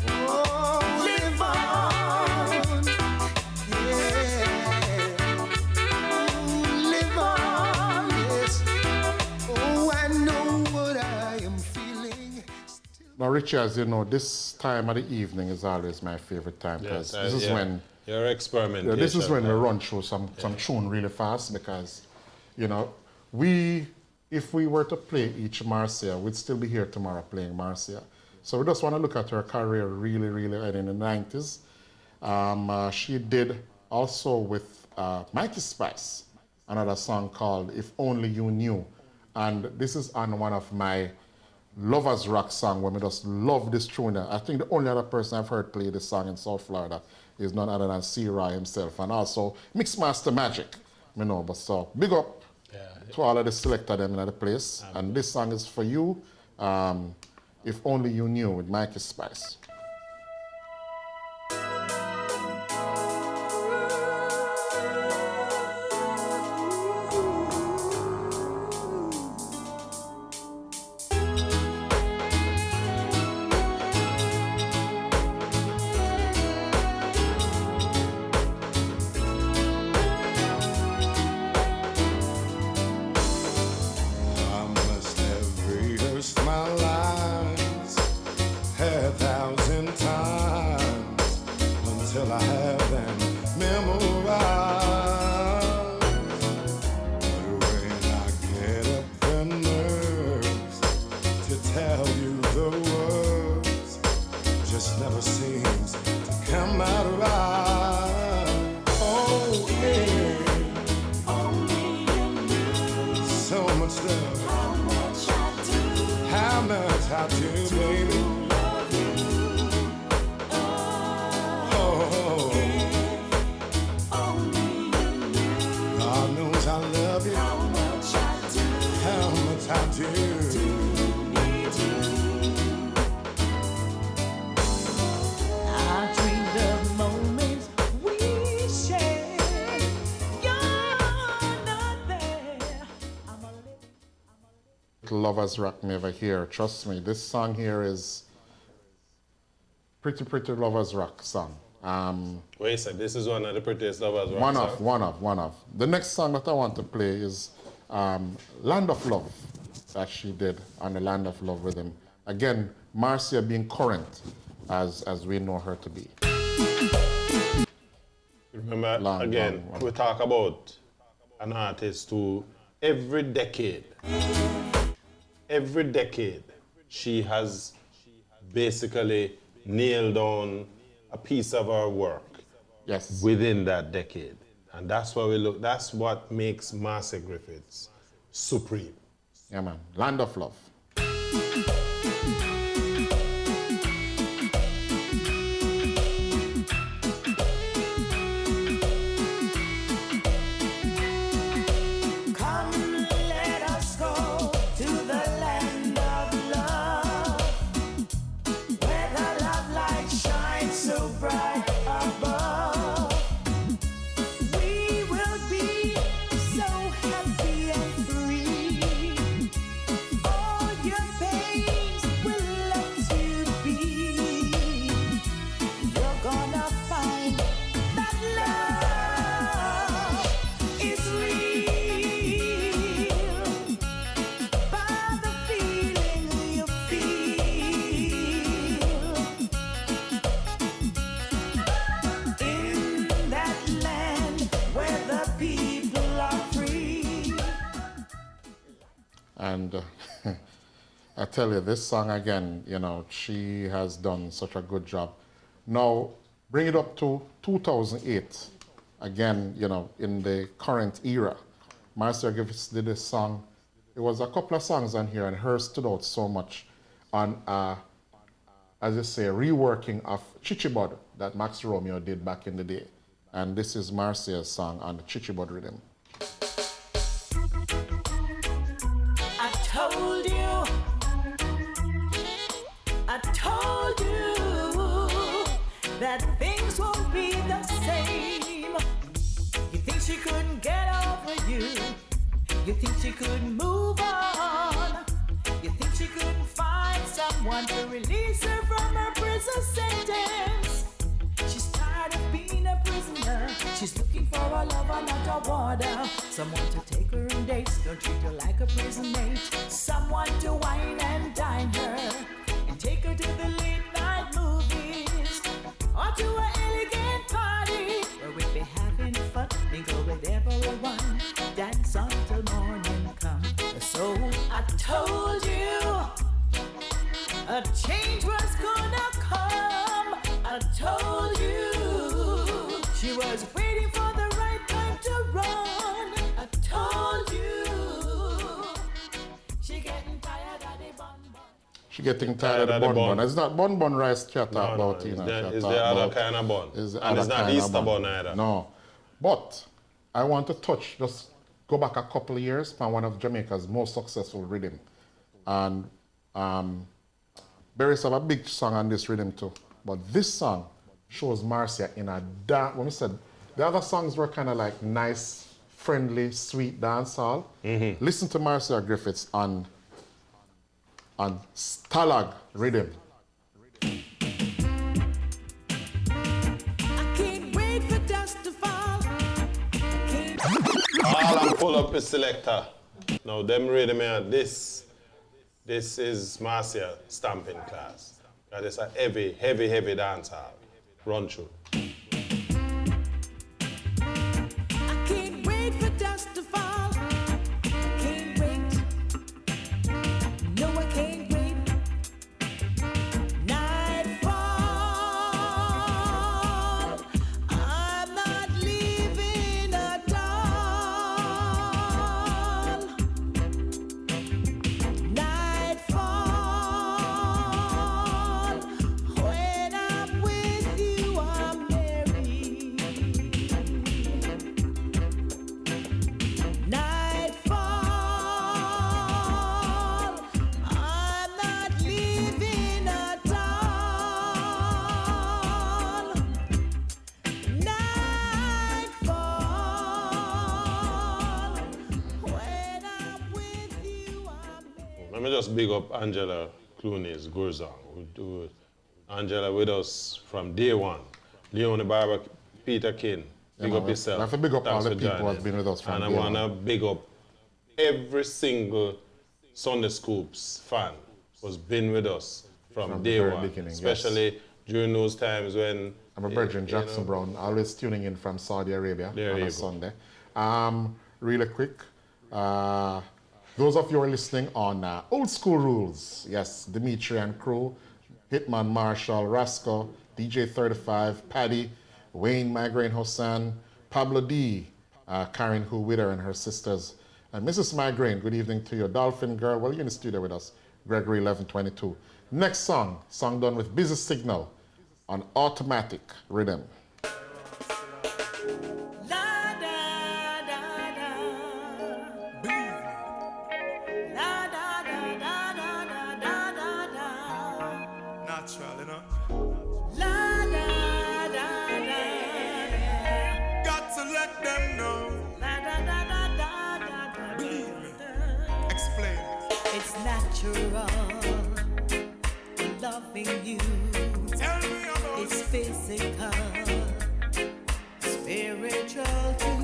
Oh, live on. Yeah. Oh, live on. Yes. Oh, I know what I am feeling. Now, Richie, as you know, this time of the evening is always my favorite time because this is when Your experimentation. this is when we run through some tune really fast because, you know, if we were to play each Marcia, we'd still be here tomorrow playing Marcia. So we just want to look at her career really, really early in the 90s. She did also with Mikey Spice, another song called If Only You Knew. And this is on one of my Lovers Rock song where we just love this tune. I think the only other person I've heard play this song in South Florida is none other than C-Roy himself and also Mixmaster Magic. You know, but so big up to all of the selector them in the place. And this song is for you, If Only You Knew with Mikey Spice. rehearsed my lines 1,000 times until I have them memorized. But when I get up the nerves to tell you the words, just never seems to come out right. Oh yeah. So much love. How much I do, baby. Oh, God knows I love you. How much I do. I dreamed of moments we shared. You're not there. I'm a living. Lovers Rock never hear. Trust me, this song here is pretty Lovers Rock song. Wait a second, this is one of the prettiest lovers rock One songs. of. The next song that I want to play is Land of Love that she did on the Land of Love rhythm. Again, Marcia being current as we know her to be. Remember, Long. we talk about an artist who every decade, she has basically nailed on a piece of her work Yes. within that decade. And that's what we look, that's what makes Marcia Griffiths supreme. Yeah, man. Land of Love. Come, let us go to the land of love, where the love light shines so bright above. We will be so happy and free. All your pains will let you be. You're gonna find that love is real by the feeling you feel in that land where the people are free. And I tell you, this song again, you know, she has done such a good job. Now, bring it up to 2008. Again, you know, in the current era. Marcia Griffiths did this song. It was a couple of songs on here, and hers stood out so much on, as you say, reworking of Chichibod that Max Romeo did back in the day. And this is Marcia's song on the Chichibod rhythm. I told you that things won't be the same. You think she couldn't get over you? You think she couldn't move on? You think she couldn't find someone to release her from her prison sentence? She's tired of being a prisoner. She's looking for a lover, not a warder. Someone to take her on dates, don't treat her like a prison mate. Someone to wine and dine her, and take her to the late night movies, or to an elegant party where we'd be having fun, mingle with everyone, dance until morning come. So I told you a change was gonna come. I told you she was waiting for the right time to run. I told you she getting tired of the bun bun. She getting tired of the bun. It's not bun rice chat about, you know. It's the other kind of bun. And it's not Easter bun either. No. But I want to touch, just go back a couple of years on one of Jamaica's most successful rhythm. And Barry have a big song on this rhythm too. But this song shows Marcia in a dance. When we said the other songs were kind of like nice, friendly, sweet dancehall. Listen to Marcia Griffiths on Stalag rhythm. I can't wait for dust to fall. All I'm pull up is selector. Now them rhythm here, this This is Marcia stamping class. That is a heavy, heavy, heavy dance hall. Run through. I can't wait for dust to fall. I can't wait. No, I can't wait. Nightfall. I'm not leaving at all. Nightfall. When I'm with you, I'm merry. Nightfall. I'm not leaving at all. Nightfall. When I'm with you, I'm merry. Let me just big up Angela Clooney's Gurzon, who do Angela with us from day one. Leone Barber, Peter King, big man, up yourself. we have to big up all Thanks the for people joining who have been with us from And I day want to one. big up every single Sunday Scoops fan who's been with us from From day the very one, beginning, especially during those times when I'm a Virgin you know, Jackson Brown, always tuning in from Saudi Arabia There on you a go. Sunday. Really quick, those of you who are listening on Old School Rules, yes, Dimitri and crew, Hitman Marshall, Rasco, DJ 35, Paddy, Wayne Migraine Hossan, Pablo D, Karen Who Witter and her sisters, and Mrs. Migraine, good evening to you. Dolphin Girl, well, you're in the studio with us, Gregory 1122. Next song done with Busy Signal on automatic rhythm. La da da da. La da da da da da da da. Natural, you know. La da da da. Got to let them know. La da da da da da da. Explain. It's natural loving you. Tell me about It's physical, spiritual too.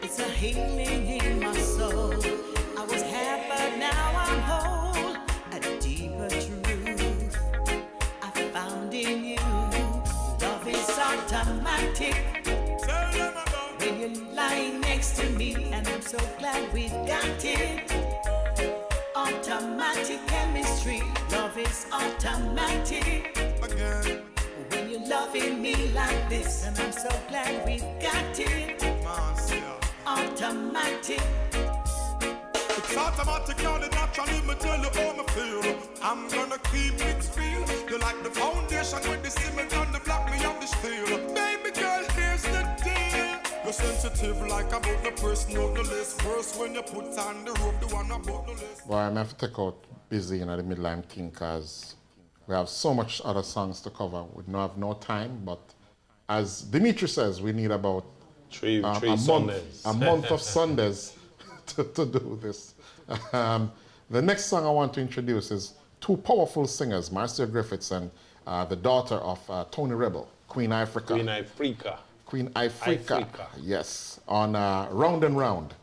It's a healing in my soul. I was half, but now I'm whole. A deeper truth I found in you. Love is automatic Tell them about when you're lying next to me, and I'm so glad we've got it. Automatic chemistry, love is automatic. again. When you're loving me like this, and I'm so glad we've got it. Marcia. Automatic. It's automatic now, the naturally me tell you how me feel. I'm gonna keep it real. You like the foundation with the cement and the block, me on the steel. Baby girl, here's the deal. You're sensitive like about the person on the list. First when you put on the rope, the one about the list. Well, I'm going to have to take out Busy in the midline team because we have so much other songs to cover. We don't have no time, but as Dimitri says, we need about three a Sundays. month of Sundays to do this. The next song I want to introduce is two powerful singers, Marcia Griffiths and the daughter of Tony Rebel, Queen Africa. Queen Africa. Queen Africa. Africa. Yes, on Round and Round.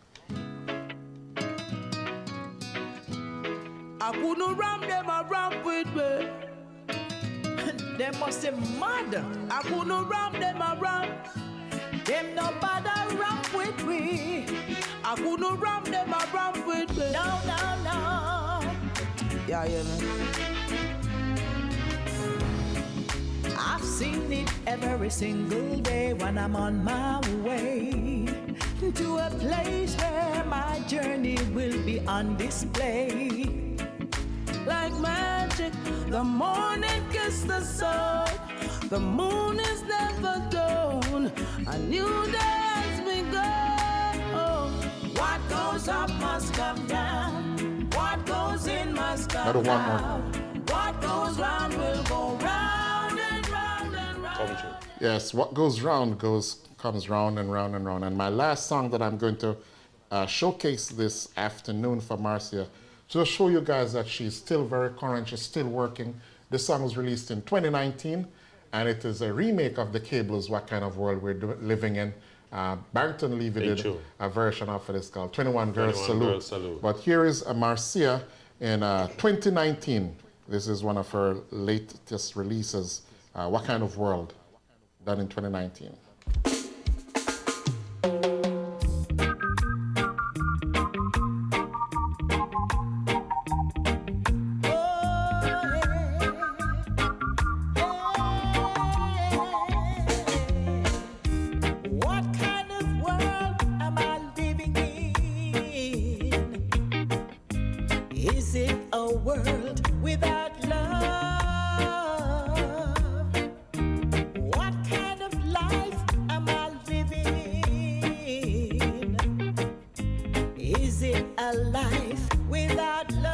I couldn't ram them around with me. They must be mad. I couldn't ram them around. Them no bother ram with me. I couldn't ram them around with me. No, no, no. Yeah, yeah, man. I've seen it every single day when I'm on my way to a place where my journey will be on display. Like magic, the morning kiss the sun. The moon is never gone. A new day has begun. Oh, what goes up must come down. What goes in must come Another one more. out. What goes round will go round and round and round. Come true. Yes, what goes round comes round and round and round. And my last song that I'm going to showcase this afternoon for Marcia, to show you guys that she's still very current, she's still working. This song was released in 2019, and it is a remake of The Cable's What Kind of World We're Living In. Barrington Levy Big did tune. a version of it. It's called 21 Girls 21 Salute. Girls Salute. But here is a Marcia in 2019. This is one of her latest releases, What Kind of World, done in 2019. What kind of world am I living in? Is it a world without love? What kind of life am I living in? Is it a life without love?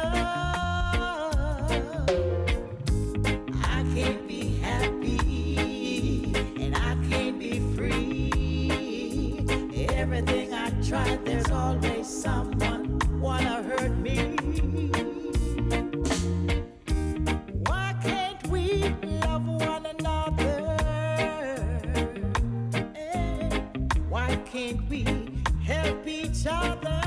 I can't be happy and I can't be free. Everything I try, there's always someone wanna hurt me. Why can't we love one another? Why can't we help each other?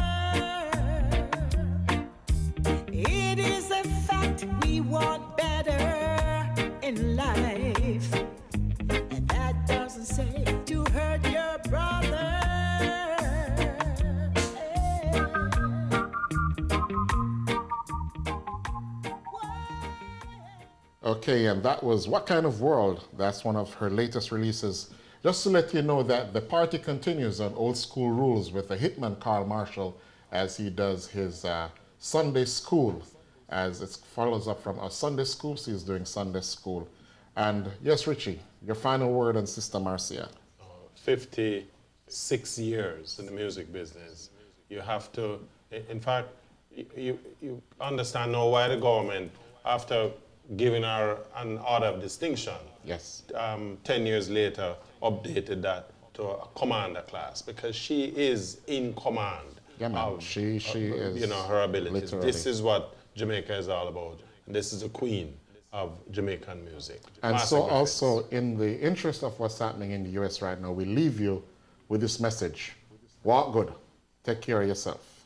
It is a fact we want better in life. And that doesn't say to hurt your brother. Okay, and that was What Kind of World? That's one of her latest releases. Just to let you know that the party continues on Old School Rules with the hitman Carl Marshall as he does his Sunday School, as it follows up from our Sunday School, so he's doing Sunday School. And yes, Richie, your final word on Sister Marcia. 56 years in the music business. You have to, in fact, you understand now why the government, after giving her an order of distinction, Yes. 10 years later, updated that to a commander class, because she is in command Yeah, man. of She is you know, her abilities. literally. This is what Jamaica is all about. And this is the queen of Jamaican music. And Marcia so Griffiths. also, in the interest of what's happening in the US right now, we leave you with this message. Walk good. Take care of yourself.